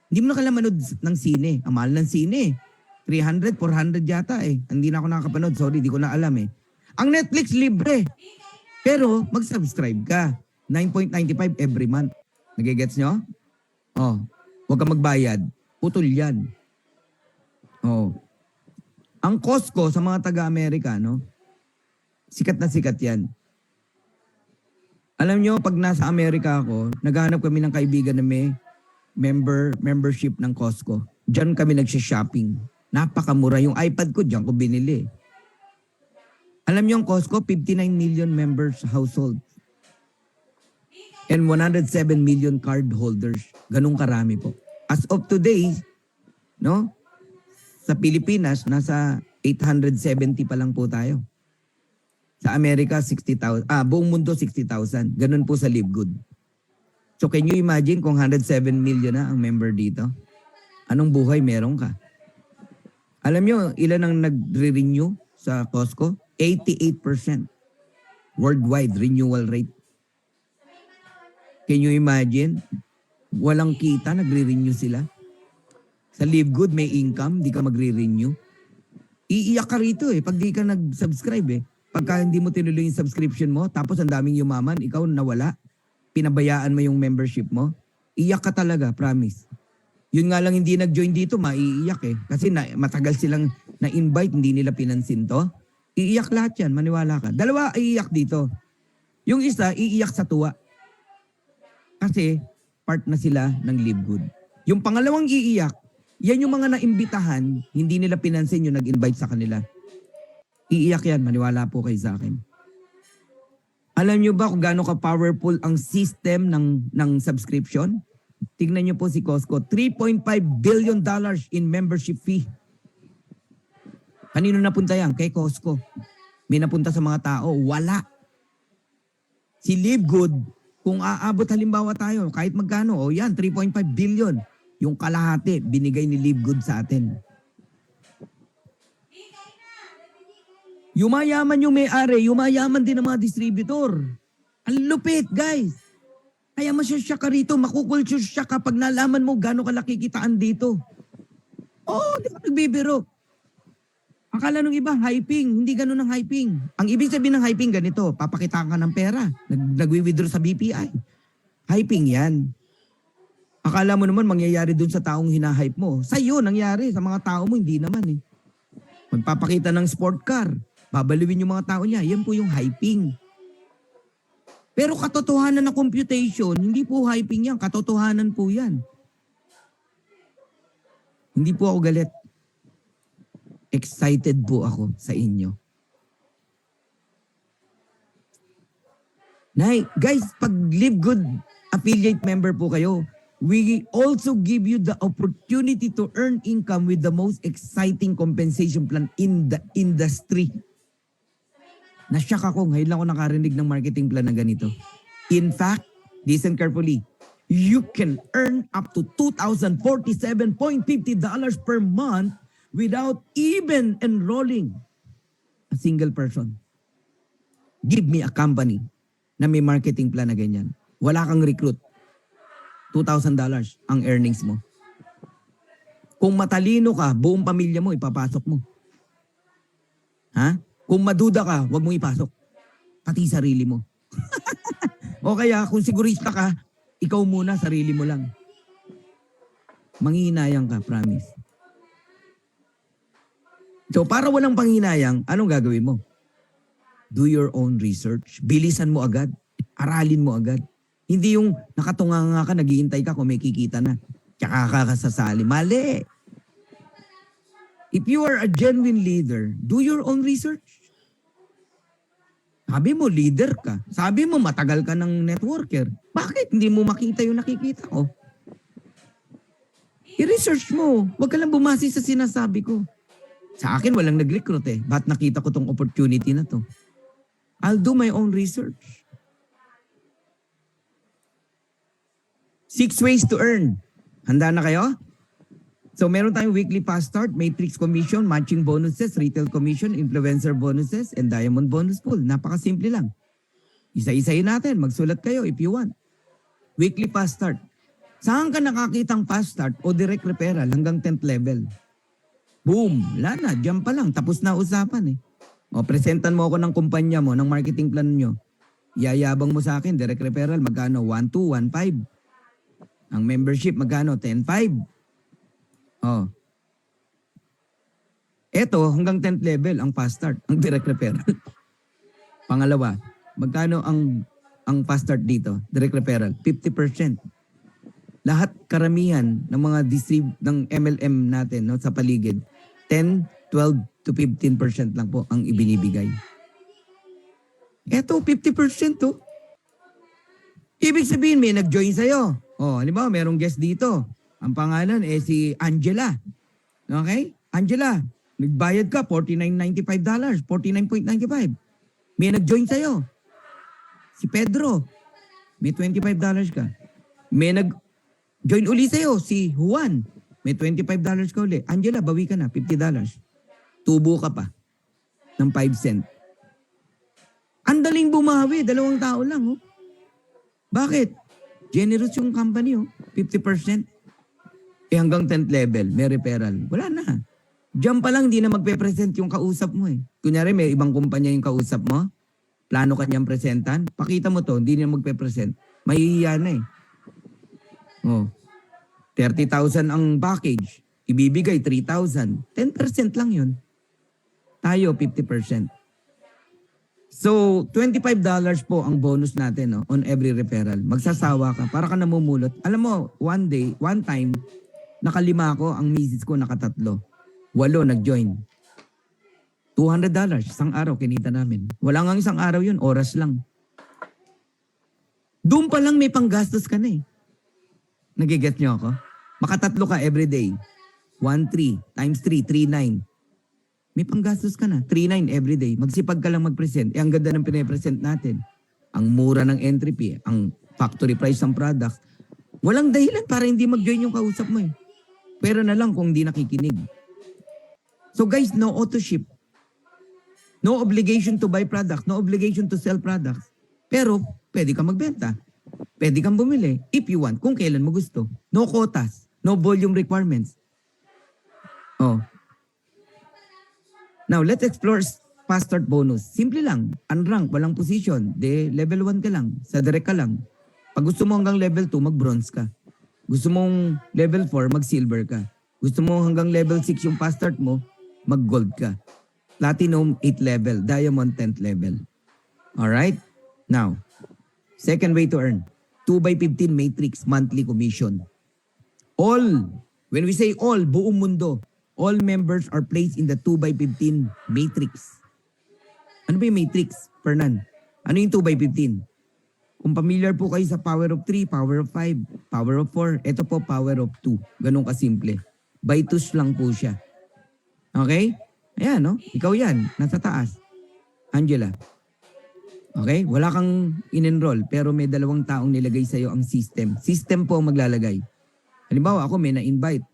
Speaker 2: Hindi mo na kailangan manood ng sine. Ang mahal ng sine 300, 400 yata Hindi na ako nakakapanood. Sorry, di ko na alam Ang Netflix libre. Pero mag-subscribe ka. $9.95 every month. Nagigets nyo? Huwag ka magbayad. Putol yan. Ang Costco sa mga taga-Amerika, no? Sikat na sikat yan. Alam nyo, pag nasa Amerika ako, naghahanap kami ng kaibigan na may membership ng Costco. Diyan kami nagsha-shopping. Napakamura. Yung iPad ko, diyan ko binili. Alam nyo, ang Costco, 59 million members household. And 107 million card holders. Ganun karami po. As of today, no? Sa Pilipinas, nasa 870 pa lang po tayo. Sa Amerika, 60,000. Buong mundo, 60,000. Ganun po sa Live Good. So can you imagine kung 107 million na ang member dito? Anong buhay meron ka? Alam nyo, ilan ang nagre-renew sa Costco? 88% worldwide renewal rate. Can you imagine? Walang kita, nagre-renew sila. Sa Live Good, may income, di ka magre-renew. Iiyak ka rito pag di ka nag-subscribe Pagka hindi mo tinuloy yung subscription mo, tapos ang daming yumaman, ikaw nawala, pinabayaan mo yung membership mo, iyak ka talaga, promise. Yun nga lang hindi nag-join dito, maiiyak Kasi matagal silang na-invite, hindi nila pinansin to. Iiyak lahat yan, maniwala ka. Dalawa iiyak dito. Yung isa, iiyak sa tuwa. Kasi part na sila ng Live Good. Yung pangalawang iiyak, yan yung mga naimbitahan, hindi nila pinansin yung nag-invite sa kanila. Iiyak yan, maniwala po kayo sa akin. Alam nyo ba kung gaano ka-powerful ang system ng subscription? Tingnan nyo po si Costco, $3.5 billion in membership fee. Kanino napunta yan? Kay Costco. May napunta sa mga tao? Wala. Si Live Good, kung aabot halimbawa tayo, kahit magkano, yan, 3.5 billion. Yung kalahati, binigay ni Live Good sa atin. Yumayaman yung may-ari, yumayaman din ang mga distributor. Ang lupit, guys. Kaya masyasya ka rito, makukulture siya kapag nalaman mo gano'ng kalaki kitaan dito. Di ka nagbibiro. Akala nung iba, hyping. Hindi gano'n ang hyping. Ang ibig sabihin ng hyping, ganito, papakitaan ka ng pera. Nagwi-withdraw sa BPI. Hyping yan. Akala mo naman mangyayari dun sa taong hinahype mo. Sa'yo nangyari, sa mga tao mo, hindi naman Magpapakita ng sport car. Babaliwin yung mga tao niya. Yan po yung hyping. Pero katotohanan ng computation, hindi po hyping yan. Katotohanan po yan. Hindi po ako galit. Excited po ako sa inyo. Guys, pag Live Good affiliate member po kayo, we also give you the opportunity to earn income with the most exciting compensation plan in the industry. Nasyak ako, ngayon lang ako nakarinig ng marketing plan na ganito. In fact, listen carefully, you can earn up to $2,047.50 per month without even enrolling a single person. Give me a company na may marketing plan na ganyan. Wala kang recruit. $2,000 ang earnings mo. Kung matalino ka, buong pamilya mo ipapasok mo. Kung maduda ka, huwag mo ipasok. Pati sarili mo. O kaya, kung sigurista ka, ikaw muna, sarili mo lang. Manghihinayang ka, promise. So, para walang panghinayang, anong gagawin mo? Do your own research. Bilisan mo agad. Aralin mo agad. Hindi yung nakatunganga ka, naghihintay ka kung may kikita na. Tsaka ka sasali. Mali. If you are a genuine leader, do your own research. Sabi mo, leader ka. Sabi mo, matagal ka ng networker. Bakit hindi mo makita yung nakikita ko? I-research mo. Huwag ka lang bumasi sa sinasabi ko. Sa akin, walang nag-recruit Ba't nakita ko tong opportunity na to? I'll do my own research. 6 ways to earn. Handa na kayo? So meron tayong weekly fast start, matrix commission, matching bonuses, retail commission, influencer bonuses, and diamond bonus pool. Napakasimple lang. Isa-isayin natin. Magsulat kayo if you want. Weekly fast start. Saan ka nakakitang fast start o direct referral hanggang 10th level? Boom! Wala na. Diyan pa lang. Tapos na usapan O, presentan mo ako ng kumpanya mo, ng marketing plan nyo. Yayabang mo sa akin, direct referral, magkano? 1,2, 1,5. Ang membership, magkano? 10,5. Eto, hanggang 10th level, ang fast start, ang direct referral. Pangalawa, magkano ang fast start dito? Direct referral, 50%. Lahat karamihan ng mga ng MLM natin sa paligid, 10, 12 to 15% lang po ang ibinibigay. Eto, 50% to. Ibig sabihin, may nag-join sa'yo. Halimbawa, merong guest dito. Ang pangalan si Angela. Okay? Angela, nagbayad ka $49.95, $49.95. May nag-join sa'yo. Si Pedro, may $25 ka. May nag-join uli sa'yo, si Juan, may $25 ka uli. Angela, bawi ka na, $50. Tubo ka pa ng 5 cent. Ang daling bumawi, 2 tao lang. Oh. Bakit? Generous yung company, 50%. Hanggang 10th level, may referral. Wala na. Diyan pa lang, hindi na magpe-present yung kausap mo eh. Kunyari, may ibang kumpanya yung kausap mo, plano kanyang presentan, pakita mo to, hindi na magpe-present. Mahihiya na eh. 30,000 ang package, ibibigay 3,000. 10% lang yun. Tayo, 50%. So, $25 po ang bonus natin on every referral. Magsasawa ka, para ka namumulot. Alam mo, one time, nakalima ako, ang misis ko nakatatlo. 8 nag-join. $200, isang araw kinita namin. Wala nga isang araw yun, oras lang. Doon pa lang may panggastos ka na eh. Nagiget nyo ako? Makatatlo ka everyday. 1,3 times 3, 3,9. May panggastos ka na. 3,9 everyday. Magsipag ka lang mag-present. Ang ganda ng pinapresent natin. Ang mura ng entry fee, ang factory price ng product. Walang dahilan para hindi mag-join yung kausap mo eh. Pero na lang kung hindi nakikinig. So guys, no auto-ship. No obligation to buy products. No obligation to sell products. Pero pwede ka magbenta. Pwede kang bumili if you want, kung kailan mo gusto. No quotas. No volume requirements. Now, let's explore fast start bonus. Simple lang. Unrank, walang position. Level 1 ka lang. Sa direct ka lang. Pag gusto mo hanggang level 2, mag-bronze ka. Gusto mong level 4, mag-silver ka. Gusto mo hanggang level 6 yung fast start mo, mag-gold ka. Platinum, 8 level. Diamond, 10th level. Alright? Now, second way to earn. 2x15 matrix monthly commission. All, when we say all, buong mundo, all members are placed in the 2x15 matrix. Ano ba yung matrix, Fernan? Ano yung 2x15? Kung familiar po kayo sa power of 3, power of 5, power of 4, ito po power of 2. Ganun kasimple. By 2 lang po siya. Okay? Ayan, no? Ikaw yan, nasa taas. Angela. Okay? Wala kang in-enroll, pero may 2 taong nilagay sa'yo ang system. System po ang maglalagay. Halimbawa, ako may na-invite.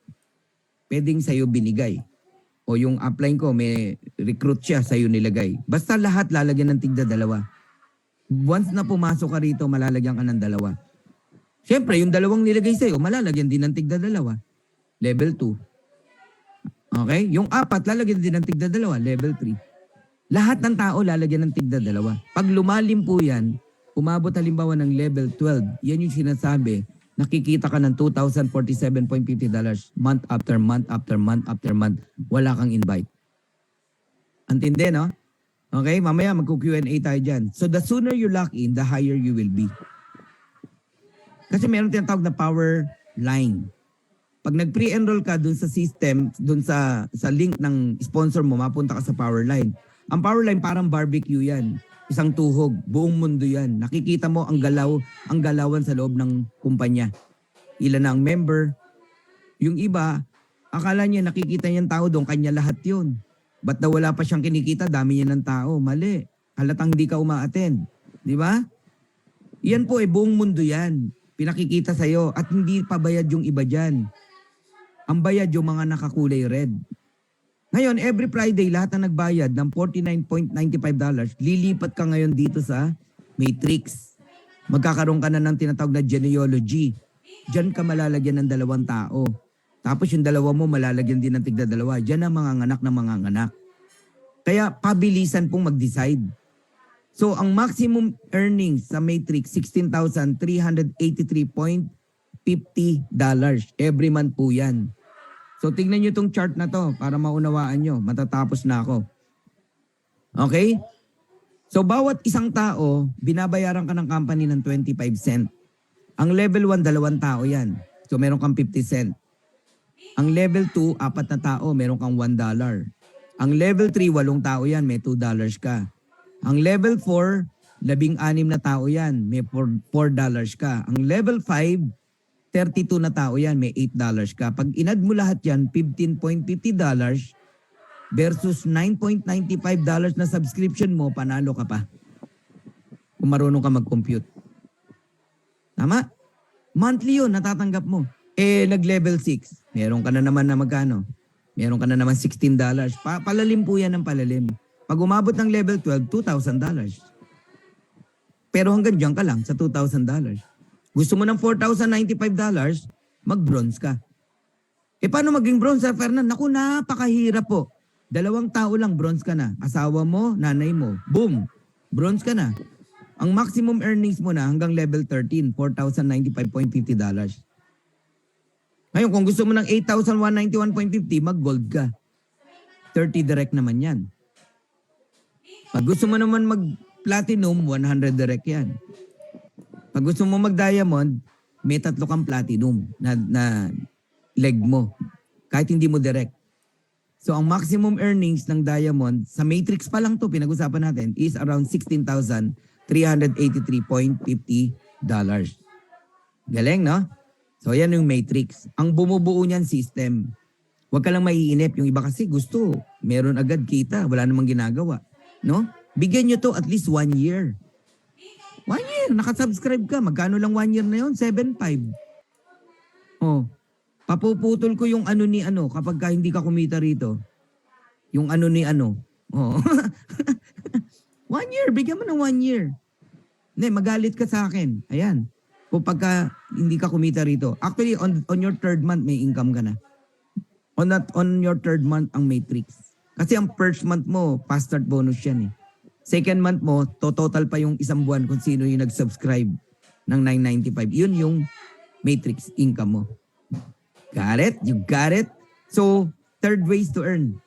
Speaker 2: Pwedeng sa'yo binigay. O yung upline ko, may recruit siya, sa'yo nilagay. Basta lahat lalagyan ng tigda 2. Once na pumasok ka rito, malalagyan ka ng 2. Siyempre, yung 2 nilagay sa'yo, malalagyan din ng tigda 2. Level 2. Okay? Yung 4, lalagyan din ng tigda 2. Level 3. Lahat ng tao lalagyan ng tigda 2. Pag lumalim po yan, umabot halimbawa ng level 12, yan yung sinasabi, nakikita ka ng $2,047.50 month after month after month after month. Wala kang invite. Antindi, no? Okay, mamaya magku-Q&A tayo dyan. So the sooner you lock in, the higher you will be. Kasi meron tinatawag na power line. Pag nag-pre-enroll ka dun sa system, dun sa link ng sponsor mo, mapunta ka sa power line. Ang power line parang barbecue yan. Isang tuhog, buong mundo yan. Nakikita mo ang galawan sa loob ng kumpanya. Ilan na ang member. Yung iba, akala niya nakikita niyang tao doon, kanya lahat yun. Ba't daw wala pa siyang kinikita, dami niya ng tao. Mali. Halatang hindi ka uma-attend. Di ba? Yan po buong mundo yan. Pinakikita sa'yo at hindi pa bayad yung iba dyan. Ang bayad yung mga nakakulay red. Ngayon, every Friday, lahat na nagbayad ng $49.95, lilipat ka ngayon dito sa Matrix. Magkakaroon ka na ng tinatawag na genealogy. Diyan ka malalagyan ng 2 tao. Tapos yung 2 mo malalagyan din ng tigda 2. Diyan ang mga anak ng mga anak. Kaya pabilisan pong mag-decide. So, ang maximum earnings sa Matrix, $16,383.50 every month po yan. So, tingnan nyo itong chart na to para maunawaan nyo. Matatapos na ako. Okay? So, bawat isang tao, binabayaran ka ng company ng 25 cent. Ang level 1, 2 tao yan. So, meron kang 50 cent. Ang level 2, 4 na tao, meron kang $1. Ang level 3, 8 tao yan, may $2 ka. Ang level 4, 16 na tao yan, may $4 ka. Ang level 5, 32 na tao yan, may $8 ka. Pag inad mo lahat yan, $15.50 versus $9.95 na subscription mo, panalo ka pa. Kung marunong ka mag-compute. Tama? Monthly yun, natatanggap mo. Nag-level 6, meron ka na naman na magkano? Meron ka na naman $16. Palalim po yan ng palalim. Pag umabot ng level 12, $2,000. Pero hanggang dyan ka lang sa $2,000. Gusto mo ng $4,095, mag-bronze ka. Paano maging bronze, Sir Fernan? Naku, napakahirap po. 2 tao lang, bronze ka na. Asawa mo, nanay mo. Boom! Bronze ka na. Ang maximum earnings mo na hanggang level 13, $4,095.50. Ngayon, kung gusto mo ng 8,191.50, mag-gold ka. 30 direct naman yan. Pag gusto mo naman mag-platinum, 100 direct yan. Pag gusto mo mag-diamond, may 3 kang platinum na leg mo. Kahit hindi mo direct. So, ang maximum earnings ng diamond, sa matrix pa lang to pinag-usapan natin, is around $16,383.50. Galing, no? So, yan yung matrix. Ang bumubuo niyan, system. Huwag ka lang maiinip. Yung iba kasi gusto, meron agad kita, wala namang ginagawa. No? Bigyan nyo to at least 1 year. 1 year, nakasubscribe ka. Magkano lang 1 year na yun? 7.5. Oh, papuputol ko yung ano ni ano kapag ka hindi ka kumita rito. Yung ano ni ano. Oh. 1 year, bigyan mo ng 1 year. Hindi, magalit ka sa akin. Ayan. Kapag ka hindi ka kumita rito. Actually, on your 3rd month, may income ka na. On your 3rd month ang matrix. Kasi ang 1st month mo, fast start bonus yan eh. 2nd month mo, total pa yung isang buwan kung sino yung nag-subscribe ng $9.95. Yun yung matrix income mo. Got it? You got it? So, 3rd ways to earn.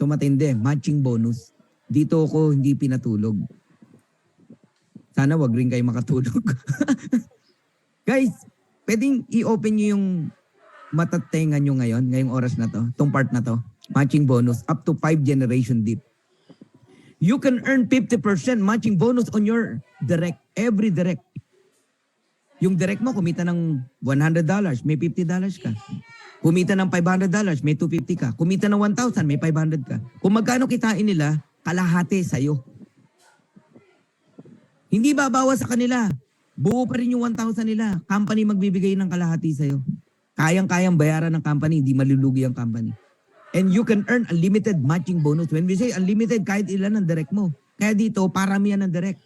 Speaker 2: So, matindi. Matching bonus. Dito ako hindi pinatulog. Sana wag rin kayo makatulog. Guys, pwedeng i-open nyo yung matatenga nyo ngayon, ngayong oras na to, tong part na to. Matching bonus up to 5 generation deep. You can earn 50% matching bonus on your direct, every direct. Yung direct mo, kumita ng $100, may $50 ka. Kumita ng $500, may $250 ka. Kumita ng 1,000, may 500 ka. Kung magkano kitain nila, kalahati sa'yo. Hindi babawas sa kanila. Buo pa rin yung 1,000 nila. Company magbibigay ng kalahati sa'yo. Kayang-kayang bayaran ng company, hindi malulugi ang company. And you can earn unlimited matching bonus. When we say unlimited, kahit ilan ang direct mo. Kaya dito, paramihan ng direct.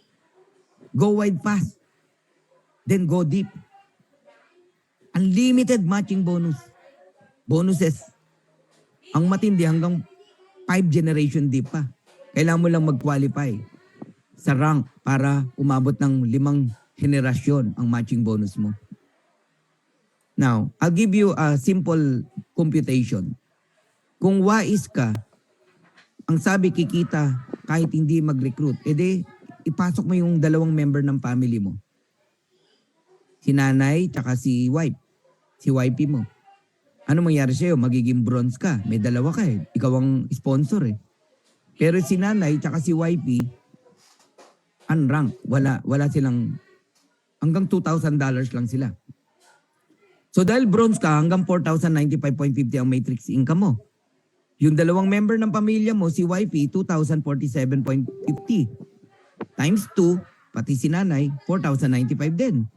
Speaker 2: Go wide fast. Then go deep. Unlimited matching bonus. Bonuses. Ang matindi hanggang 5 generation deep pa. Kailangan mo lang mag-qualify sa rank para umabot ng 5 henerasyon ang matching bonus mo. Now, I'll give you a simple computation. Kung wais ka, ang sabi kikita kahit hindi mag-recruit, edi ipasok mo yung 2 member ng family mo. Si nanay tsaka si wife. Si wifey mo. Ano mangyari sa'yo? Magiging bronze ka. May 2 ka eh. Ikaw ang sponsor eh. Pero si nanay tsaka si wifey, unrank. Wala silang, hanggang $2,000 lang sila. So dahil bronze ka, hanggang 4,095.50 ang matrix income mo. Yung 2 member ng pamilya mo, si wifey, 2,047.50. Times 2, pati si nanay, 4,095 din.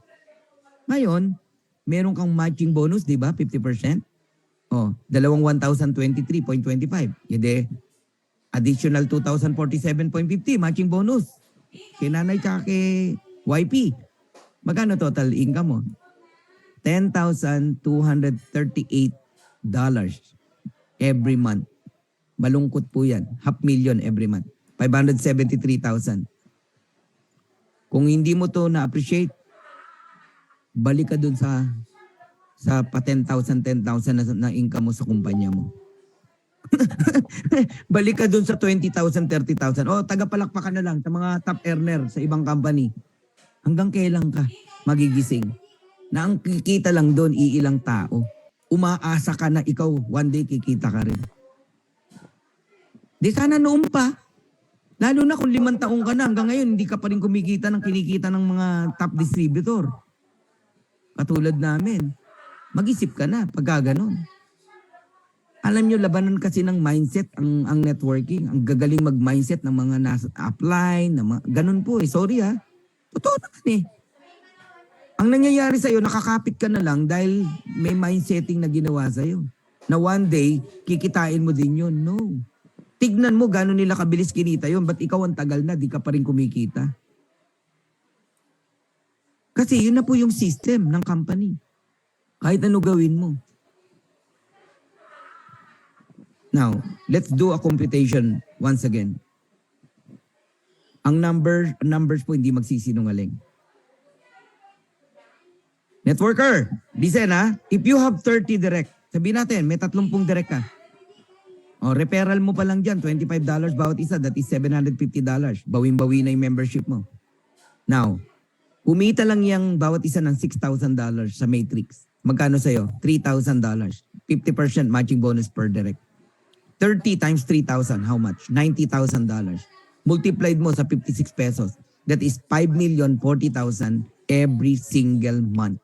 Speaker 2: Ngayon, meron kang matching bonus, di ba? 50%. Oh, 1,023.25. Yede, additional 2,047.50 matching bonus. Kay nanay tsaka kay wifey. Magkano total income mo? $10,238 every month. Malungkot po yan. $500,000 every month. 573,000. Kung hindi mo to na-appreciate, balik ka dun sa pa 10,000 na income mo sa kumpanya mo. Balik ka dun sa 20,000, 30,000. O, tagapalakpakan na lang sa mga top earner sa ibang company. Hanggang kailan ka magigising? Na ang kikita lang doon, iilang tao. Umaasa ka na ikaw, one day kikita ka rin. Di sana noon pa. Lalo na kung 5 taong ka na, hanggang ngayon hindi ka pa rin kumikita ng kinikita ng mga top distributor. Katulad namin. Mag-isip ka na pagka ganon. Alam nyo, labanan kasi ng mindset ang networking. Ang gagaling mag-mindset ng mga nasa upline, ganon po eh. Sorry ha. Totoo naman eh. Ang nangyayari sa'yo, nakakapit ka na lang dahil may mindsetting na ginawa sa'yo. Na one day, kikitain mo din yun. No. Tignan mo gano'n nila kabilis kinita yun. Ba't ikaw ang tagal na, di ka pa rin kumikita? Kasi yun na po yung system ng company. Kahit ano gawin mo. Now, let's do a computation once again. Ang numbers po hindi magsisinungaling. Networker, listen ha. If you have 30 direct, sabihin natin, may 30 direct ka. O, referral mo pa lang dyan, $25 bawat isa, that is $750. Bawin-bawi na yung membership mo. Now, kumita lang yung bawat isa ng $6,000 sa matrix. Magkano sa'yo? $3,000. 50% matching bonus per direct. 30 times 3,000, how much? $90,000. Multiplied mo sa 56 pesos. That is 5,040,000 every single month.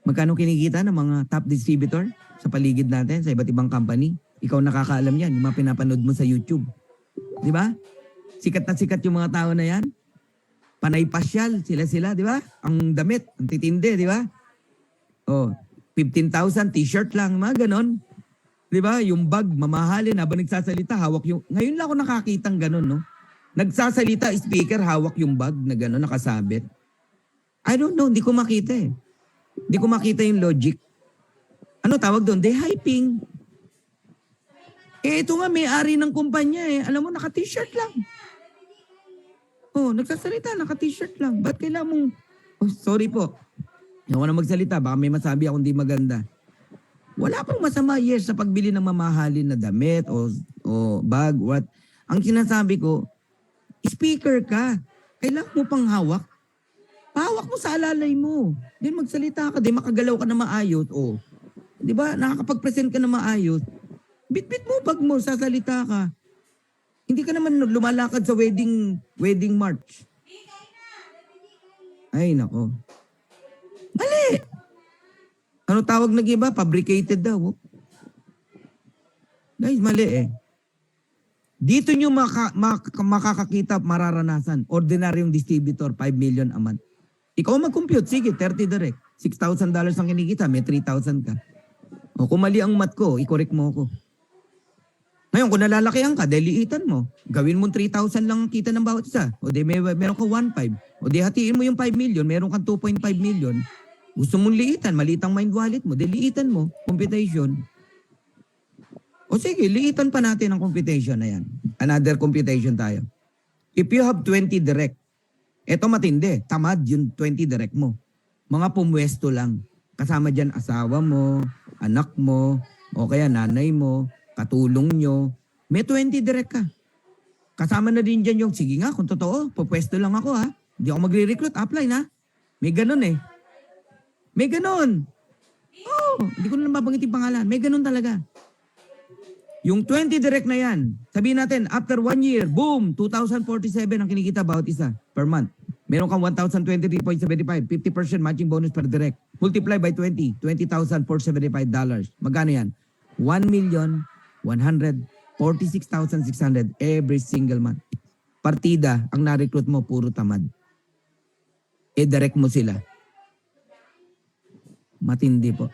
Speaker 2: Magkano kinikita ng mga top distributor sa paligid natin, sa iba't ibang company? Ikaw nakakaalam yan, yung mga pinapanood mo sa YouTube. Di ba? Sikat na sikat yung mga tao na yan. Panay pasyal, sila, di ba? Ang damit, ang titindi, di ba? Oh, 15,000 t-shirt lang, mga ganon. Di ba? Yung bag, mamahalin, habang nagsasalita, hawak yung... Ngayon lang ako nakakitang ganon, no? Nagsasalita, speaker, hawak yung bag na ganon, nakasabit. I don't know, hindi ko makita eh. Hindi ko makita yung logic. Ano tawag doon? De-hyping. Eh, ito nga, may-ari ng kumpanya eh. Alam mo, naka-t-shirt lang. Oh, nagsasalita, naka-t-shirt lang. Ba't kailangan mong... Oh, sorry po. Hindi ako na magsalita. Baka may masabi akong di maganda. Wala pong masama, yes, sa pagbili ng mamahalin na damit o bag, what. Ang sinasabi ko, speaker ka. Kailangan mo pang hawak. Pahawak mo sa alalay mo. Then magsalita ka, then makagalaw ka na maayos. Oh. Di ba? Nakakapag-present ka na maayos. Bit-bit mo bag mo, sasalita ka. Hindi ka naman lumalakad sa wedding march. Ay, nako. Mali! Ano tawag nag-iba? Fabricated daw. Guys, mali eh. Dito nyo makakakita, mararanasan. Ordinaryong distributor, 5 million a month. Ikaw mag-compute, sige, 30 direct. $6,000 ang kinikita, may 3,000 ka. O kung mali ang math ko, i-correct mo ako. Ngayon, kung nalalakihan ka, deliitan mo. Gawin mo 3,000 lang ang kita ng bawat isa. O di meron ka 1.5. O di hatiin mo yung 5 million, meron kang 2.5 million. Gusto mong liitan, maliit ang mind wallet mo, deliitan mo, computation. O sige, liitan pa natin ang computation na yan. Another computation tayo. If you have 20 direct, eto matindi, tamad yung 20 direct mo. Mga pumwesto lang. Kasama dyan asawa mo, anak mo, o kaya nanay mo, katulong nyo. May 20 direct ka. Kasama na din dyan yung, sige nga, kung totoo, pupwesto lang ako ha. Hindi ako magre-recruit, apply na. May ganun eh. May ganun. Oh, hindi ko na mabangit yung pangalan. May ganun talaga. Yung 20 direct na yan, sabihin natin, after 1 year, boom, 2,047 ang kinikita bawat isa per month. Meron kang 1,023.75, 50% matching bonus per direct. Multiply by 20, $20,475. Magkano yan? 1,146,600 every single month. Partida, ang na-recruit mo, puro tamad. Direct mo sila. Matindi po.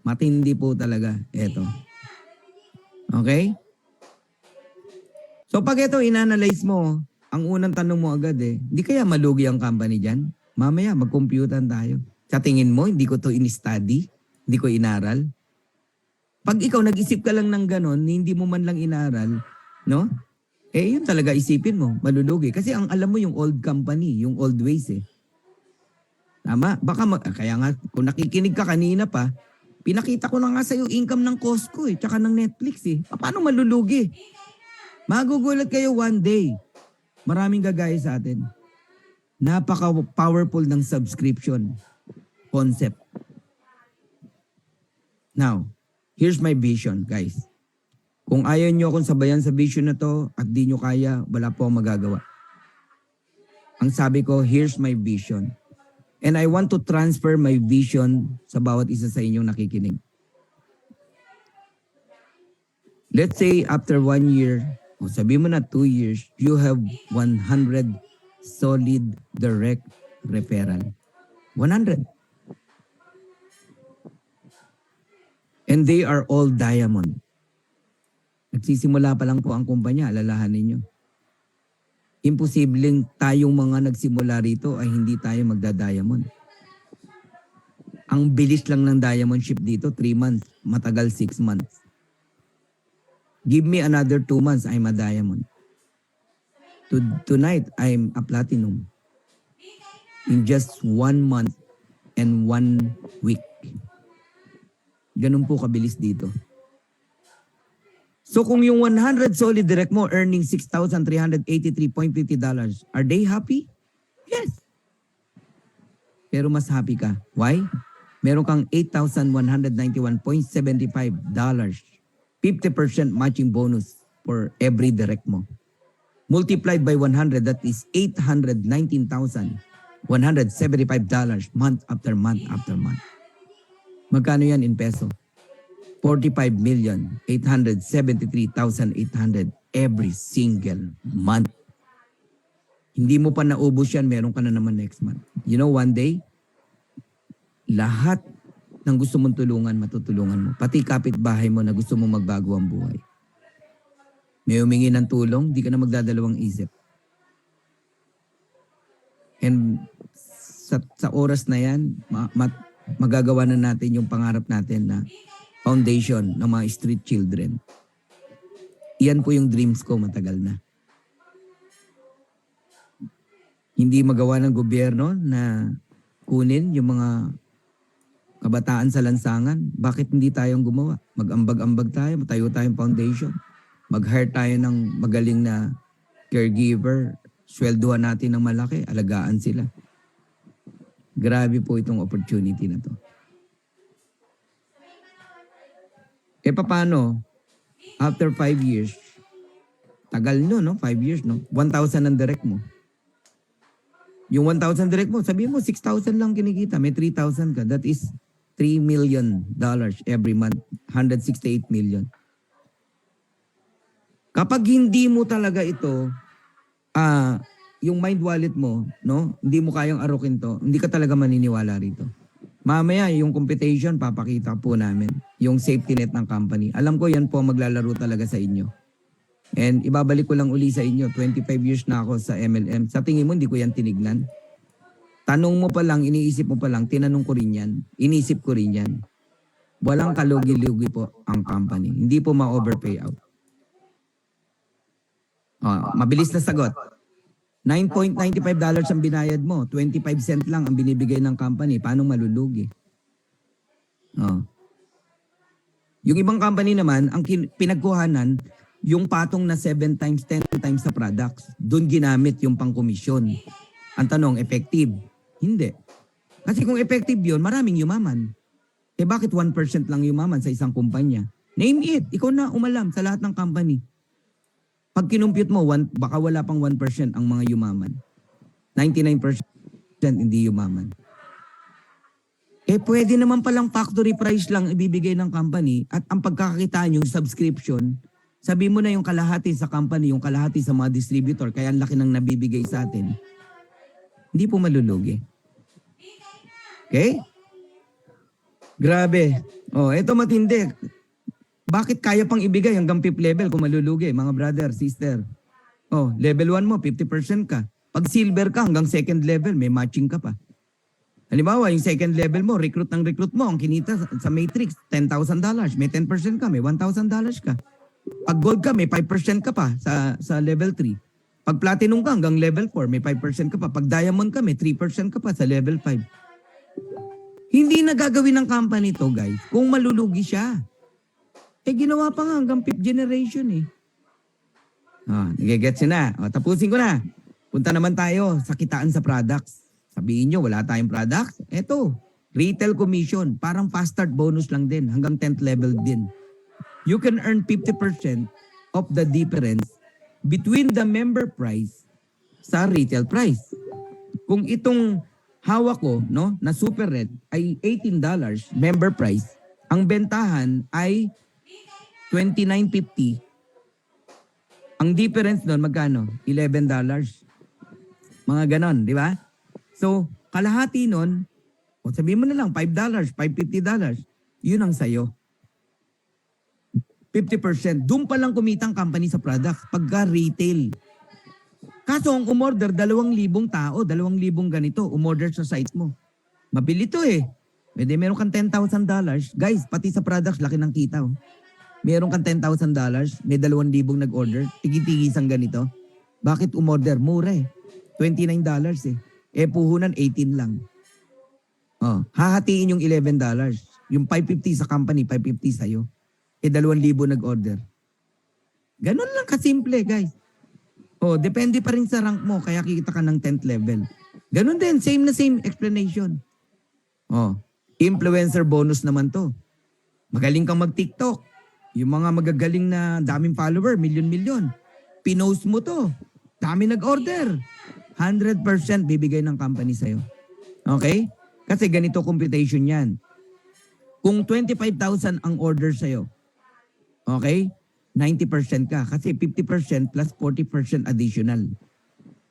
Speaker 2: Matindi po talaga. Eto. Okay? So pag ito inanalyze mo, ang unang tanong mo agad hindi kaya malugi ang company dyan? Mamaya mag-computan tayo. Sa tingin mo, hindi ko to in-study? Hindi ko inaral? Pag ikaw nag-isip ka lang ng ganon, hindi mo man lang inaral, no? Yun talaga isipin mo, malulugi. Kasi ang alam mo yung old company, yung old ways Tama? Baka, kaya nga, kung nakikinig ka kanina pa, pinakita ko na nga sa iyo income ng Costco tsaka ng Netflix Paano malulugi? Magugulat kayo one day. Maraming gagaya sa atin. Napaka-powerful ng subscription concept. Now, here's my vision, guys. Kung ayaw nyo akong sabayan sa vision na to at di nyo kaya, wala po akong magagawa. Ang sabi ko, here's my vision. And I want to transfer my vision sa bawat isa sa inyong nakikinig. Let's say after 1 year, o sabi mo na 2 years, you have 100 solid direct referral. 100. And they are all diamond. Nagsisimula pa lang po ang kumpanya, alalahanin nyo. imposibleng tayong mga nagsimula rito ay hindi tayo magda-diamond. Ang bilis lang ng diamond ship dito, 3 months. Matagal 6 months. Give me another 2 months, I'm a diamond. Tonight, I'm a platinum. In just 1 month and 1 week. Ganun po kabilis dito. So kung yung 100 solid direct mo earning $6,383.50, are they happy? Yes. Pero mas happy ka. Why? Meron kang $8,191.75. 50% matching bonus for every direct mo. Multiplied by 100, that is $819,175 month after month after month. Magkano yan in peso? 45,873,800 every single month. Hindi mo pa naubos yan, meron ka na naman next month. You know, one day, lahat ng gusto mong tulungan, matutulungan mo. Pati kapitbahay mo na gusto mong magbago ang buhay. May humingi ng tulong, di ka na magdadalawang isip. And sa oras na yan, magagawa na natin yung pangarap natin na foundation ng mga street children. Iyan po yung dreams ko matagal na. Hindi magawa ng gobyerno na kunin yung mga kabataan sa lansangan. Bakit hindi tayong gumawa? Mag-ambag-ambag tayo, matayo tayong foundation. Mag-hire tayo ng magaling na caregiver. Swelduhan natin ng malaki, alagaan sila. Grabe po itong opportunity na to. Paano? After 5 years, tagal no? 5 years, no? 1,000 ang direct mo. Yung 1,000 direct mo, sabihin mo, 6,000 lang kinikita. May 3,000 ka. That is $3 million every month. 168 million. Kapag hindi mo talaga ito, yung mind wallet mo, no? Hindi mo kayang arukin to, hindi ka talaga maniniwala rito. Mamaya, yung computation, papakita po namin. Yung safety net ng company. Alam ko yan po maglalaro talaga sa inyo. And ibabalik ko lang uli sa inyo, 25 years na ako sa MLM. Sa tingin mo, hindi ko yan tinignan. Tanong mo pa lang, iniisip mo pa lang, tinanong ko rin yan. Inisip ko rin yan. Walang kalugi-lugi po ang company. Hindi po ma-overpay out. Mabilis na sagot. $9.95 ang binayad mo. 25 cent lang ang binibigay ng company. Paano malulugi? Yung ibang company naman, ang pinagkuhanan, yung patong na 7 times, 10 times sa products, doon ginamit yung pangkomisyon. Ang tanong, effective? Hindi. Kasi kung effective yun, maraming yumaman. Bakit 1% lang yumaman sa isang kumpanya? Name it. Ikaw na umalam sa lahat ng company. Pag kinumpute mo, baka wala pang 1% ang mga yumaman. 99% hindi yumaman. Pwede naman palang factory price lang ibibigay ng company at ang pagkakakitaan yung subscription, sabi mo na yung kalahati sa company, yung kalahati sa mga distributor, kaya ang laki ng nabibigay sa atin. Hindi po malulugi. Okay? Grabe. Ito matindi. Bakit kaya pang ibigay hanggang 5th level kung malulugi, mga brother, sister? Level 1 mo, 50% ka. Pag silver ka, hanggang 2nd level, may matching ka pa. Halimbawa, yung 2nd level mo, recruit mo, ang kinita sa matrix, $10,000. May 10% ka, may $1,000 ka. Pag gold ka, may 5% ka pa sa level 3. Pag platinum ka, hanggang level 4, may 5% ka pa. Pag diamond ka, may 3% ka pa sa level 5. Hindi na gagawin ng company to, guys, kung malulugi siya. Ginawa pa nga hanggang 5th generation eh. Nagigets na. Tapusin ko na. Punta naman tayo sa kitaan sa products. Sabihin nyo, wala tayong products. Eto, retail commission. Parang fast start bonus lang din. Hanggang 10th level din. You can earn 50% of the difference between the member price sa retail price. Kung itong hawak ko, no, na super red ay $18 member price, ang bentahan ay $29.50. Ang difference doon magkano? $11. Mga ganon, di ba? So, kalahati nun, sabihin mo na lang, $5, $5.50. Yun ang sayo. 50%. Doon pa lang kumitang company sa products pagka retail. Kaso ang umorder, 2,000 tao, 2,000 ganito, umorder sa site mo. Mabili to eh. Pwede meron kang $10,000. Guys, pati sa products, laki ng kita. Oh. Meron kang $10,000, may 2,000 nag-order, tigi-tigisang ganito. Bakit umorder? Mura eh. $29 eh. Puhunan 18 lang. Oh, hahatiin yung $11. Yung 550 sa company, 550 sa'yo. 2,000 nag-order. Ganun lang kasimple, guys. Oh, depende pa rin sa rank mo, kaya kikita ka ng 10th level. Ganun din, same na same explanation. Oh, influencer bonus naman to. Magaling kang mag-TikTok. Yung mga magagaling na daming follower, milyon-milyon. Pinost mo to. Dami nag-order. 100% bibigay ng company sa'yo. Okay? Kasi ganito computation yan. Kung 25,000 ang order sa'yo, okay? 90% ka. Kasi 50% plus 40% additional.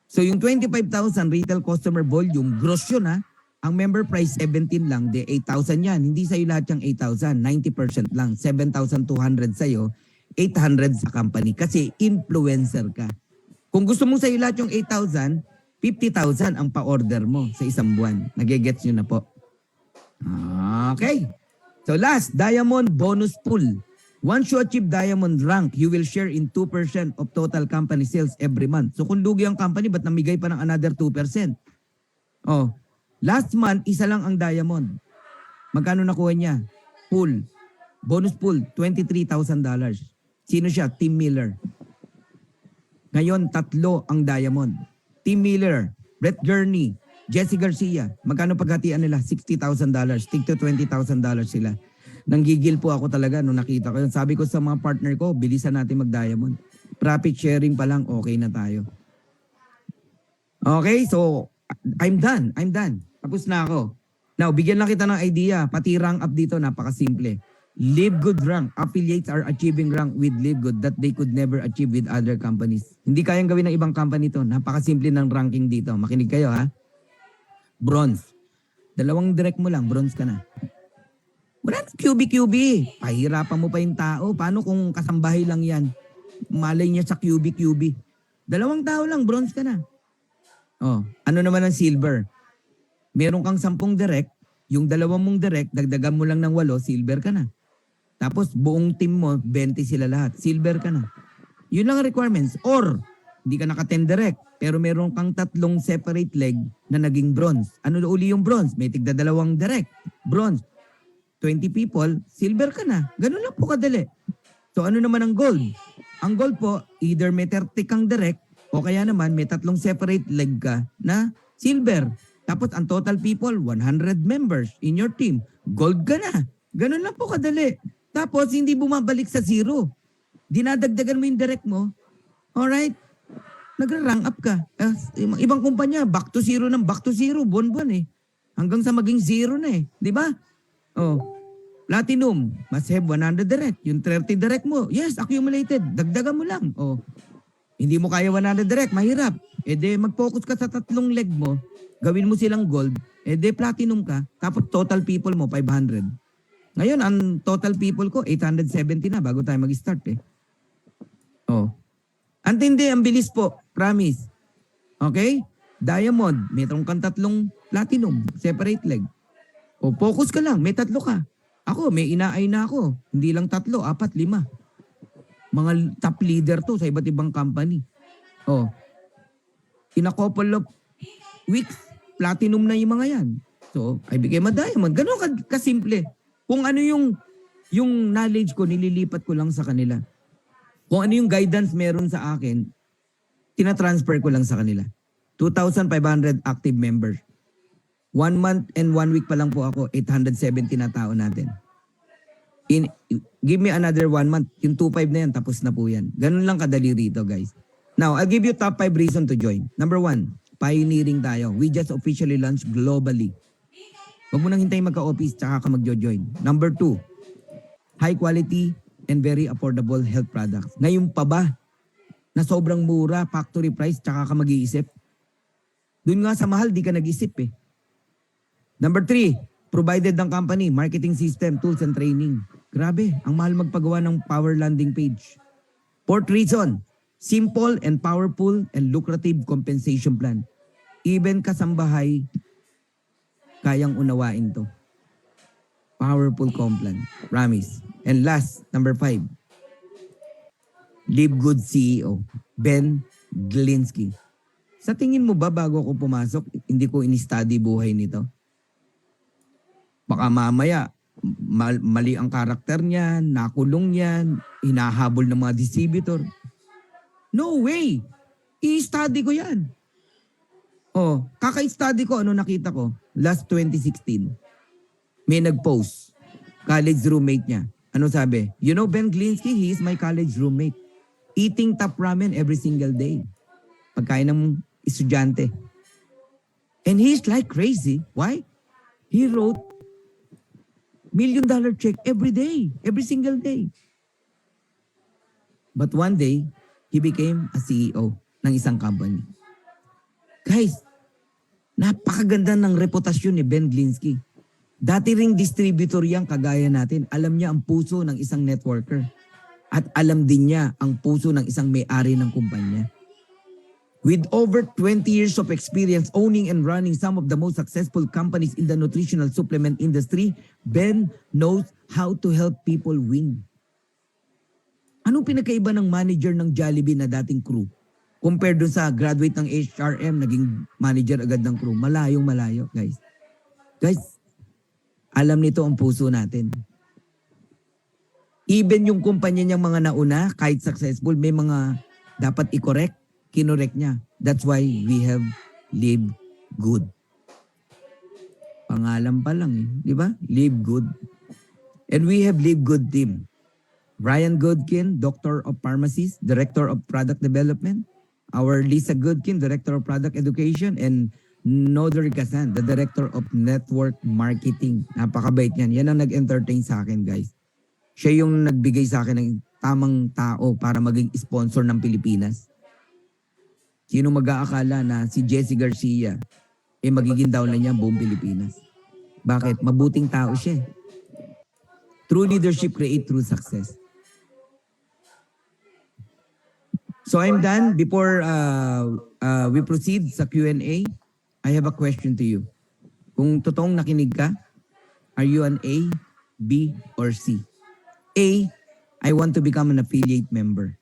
Speaker 2: So yung 25,000 retail customer volume, gross yun ha. Ang member price 17 lang, de 8,000 yan. Hindi sa'yo lahat yung 8,000, 90% lang. 7,200 sa'yo, 800 sa company. Kasi influencer ka. Kung gusto mong sa'yo lahat yung 8,000, 50,000 ang pa-order mo sa isang buwan. Nagigets nyo na po. Okay. So last, diamond bonus pool. Once you achieve diamond rank, you will share in 2% of total company sales every month. So kung lugi ang company, ba't namigay pa ng another 2%? Oh, last month, isa lang ang diamond. Magkano nakuha niya? Pool. Bonus pool, $23,000. Sino siya? Tim Miller. Ngayon, 3 ang diamond. Tim Miller, Brett Gurney, Jesse Garcia. Magkano paghatian nila? $60,000. Tig to $20,000 sila. Nanggigil po ako talaga nung nakita ko yun. Sabi ko sa mga partner ko, bilisan natin mag-diamond. Profit sharing pa lang, okay na tayo. Okay, so I'm done. Tapos na ako. Now, bigyan lang kita ng idea. Pati rank up dito, napakasimple. Live Good rank. Affiliates are achieving rank with Live Good that they could never achieve with other companies. Hindi kayang gawin ng ibang company to. Napakasimple ng ranking dito. Makinig kayo ha. Bronze. 2 direct mo lang, bronze ka na. Wala na QB. Pahirapan mo pa yung tao. Paano kung kasambahay lang yan? Malay niya sa QB. 2 tao lang, bronze ka na. Oh, ano naman ang silver? Meron kang 10 direct, yung 2 mong direct, dagdagan mo lang ng 8, silver ka na. Tapos buong team mo, 20 sila lahat, silver ka na. Yun lang ang requirements. Or, hindi ka naka-10 direct, pero meron kang 3 separate leg na naging bronze. Ano uli yung bronze? May tigda 2 direct, bronze. 20 people, silver ka na. Ganun lang po kadali. So ano naman ang gold? Ang gold po, either may 30 kang direct, o kaya naman may 3 separate leg ka na silver. Tapos ang total people, 100 members in your team. Gold ka na. Ganun lang po kadali. Tapos hindi bumabalik sa zero. Dinadagdagan mo yung direct mo. Alright? Nagra-rank up ka. Ibang kumpanya, back to zero, buwan-buwan eh. Hanggang sa maging zero na eh. Di ba? Oh, platinum, must have 100 direct. Yung 30 direct mo, yes, accumulated. Dagdagan mo lang. Oh, hindi mo kaya 100 direct, mahirap. Mag-focus ka sa 3 leg mo, gawin mo silang gold, platinum ka, tapos total people mo, 500. Ngayon, ang total people ko, 870 na bago tayo mag-start eh. Oh, antindi, ang bilis po, promise. Okay? Diamond, mayroon kang 3 platinum, separate leg. O, focus ka lang. May 3 ka. Ako, may inaay na ako. Hindi lang 3, 4, 5. Mga top leader to sa iba't ibang company. O, in a couple of weeks, platinum na yung mga yan. So, I became a diamond. Ganun kasimple. Kung ano yung knowledge ko, nililipat ko lang sa kanila. Kung ano yung guidance meron sa akin, tinatransfer ko lang sa kanila. 2,500 active members. 1 month and 1 week pa lang po ako, 870 na tao natin. Give me another 1 month, yung 2.5 na yan, tapos na po yan. Ganun lang kadali rito, guys. Now, I'll give you top 5 reason to join. Number 1, pioneering tayo. We just officially launched globally. Huwag mo nang hintayin magka-office, tsaka ka mag-join. Number 2, high quality and very affordable health products. Ngayon pa ba, na sobrang mura, factory price, tsaka ka mag-iisip? Doon nga sa mahal, di ka nag-isip eh. Number 3, provided ng company, marketing system, tools, and training. Grabe, ang mahal magpagawa ng power landing page. 4th reason, Simple and powerful and lucrative compensation plan. Even kasambahay, kayang unawain to. Powerful comp plan. Promise. And last, number 5. Live Good CEO, Ben Glinsky. Sa tingin mo ba bago ako pumasok, hindi ko in-study buhay nito? Baka mamaya, mali ang karakter niya, nakulong yan, hinahabol ng mga distributor. No way! I-study ko yan. Oh, kaka-study ko, ano nakita ko? Last 2016, may nag-post, college roommate niya. Ano sabi? You know Ben Glinsky, he is my college roommate. Eating top ramen every single day. Pagkain ng estudyante. And he's like crazy. Why? He wrote $1 million check every day, every single day. But one day, he became a CEO ng isang company. Guys, napakaganda ng reputasyon ni Ben Glinsky. Dati ring distributor yang kagaya natin. Alam niya ang puso ng isang networker. At alam din niya ang puso ng isang may-ari ng kumpanya. With over 20 years of experience owning and running some of the most successful companies in the nutritional supplement industry, Ben knows how to help people win. Anong pinakaiba ng manager ng Jollibee na dating crew? Compared dun sa graduate ng HRM, naging manager agad ng crew. Malayong malayo, guys. Guys, alam nito ang puso natin. Even yung kumpanya niyang mga nauna, kahit successful, may mga dapat i-correct, kinorek niya. That's why we have Live Good. Pangalan pa lang di ba? Live Good. And we have Live Good team. Brian Goodkin, Doctor of Pharmacies, Director of Product Development. Our Lisa Goodkin, Director of Product Education. And Nodri Kasan, the Director of Network Marketing. Napakabait niyan. Yan ang nag-entertain sa akin, guys. Siya yung nagbigay sa akin ng tamang tao para maging sponsor ng Pilipinas. Sino mag-aakala na si Jessie Garcia magiging down na niya buong Pilipinas? Bakit? Mabuting tao siya. True leadership create true success. So I'm done. Before we proceed sa Q&A, I have a question to you. Kung totoong nakinig ka, are you an A, B, or C? A, I want to become an affiliate member.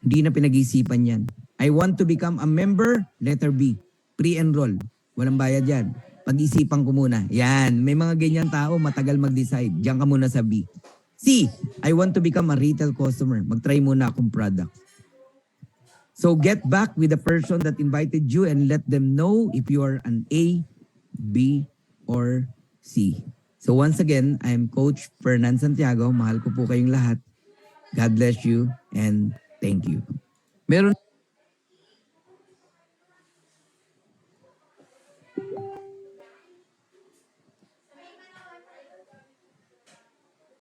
Speaker 2: Hindi na pinag-iisipan yan. I want to become a member, letter B, pre-enroll. Walang bayad yan. Pag-isipan ko muna. Yan, may mga ganyan tao, matagal mag-decide. Diyan ka muna sa B. C, I want to become a retail customer. Mag-try muna akong product. So get back with the person that invited you and let them know if you are an A, B, or C. So once again, I am Coach Fernan Santiago. Mahal ko po kayong lahat. God bless you and thank you. Meron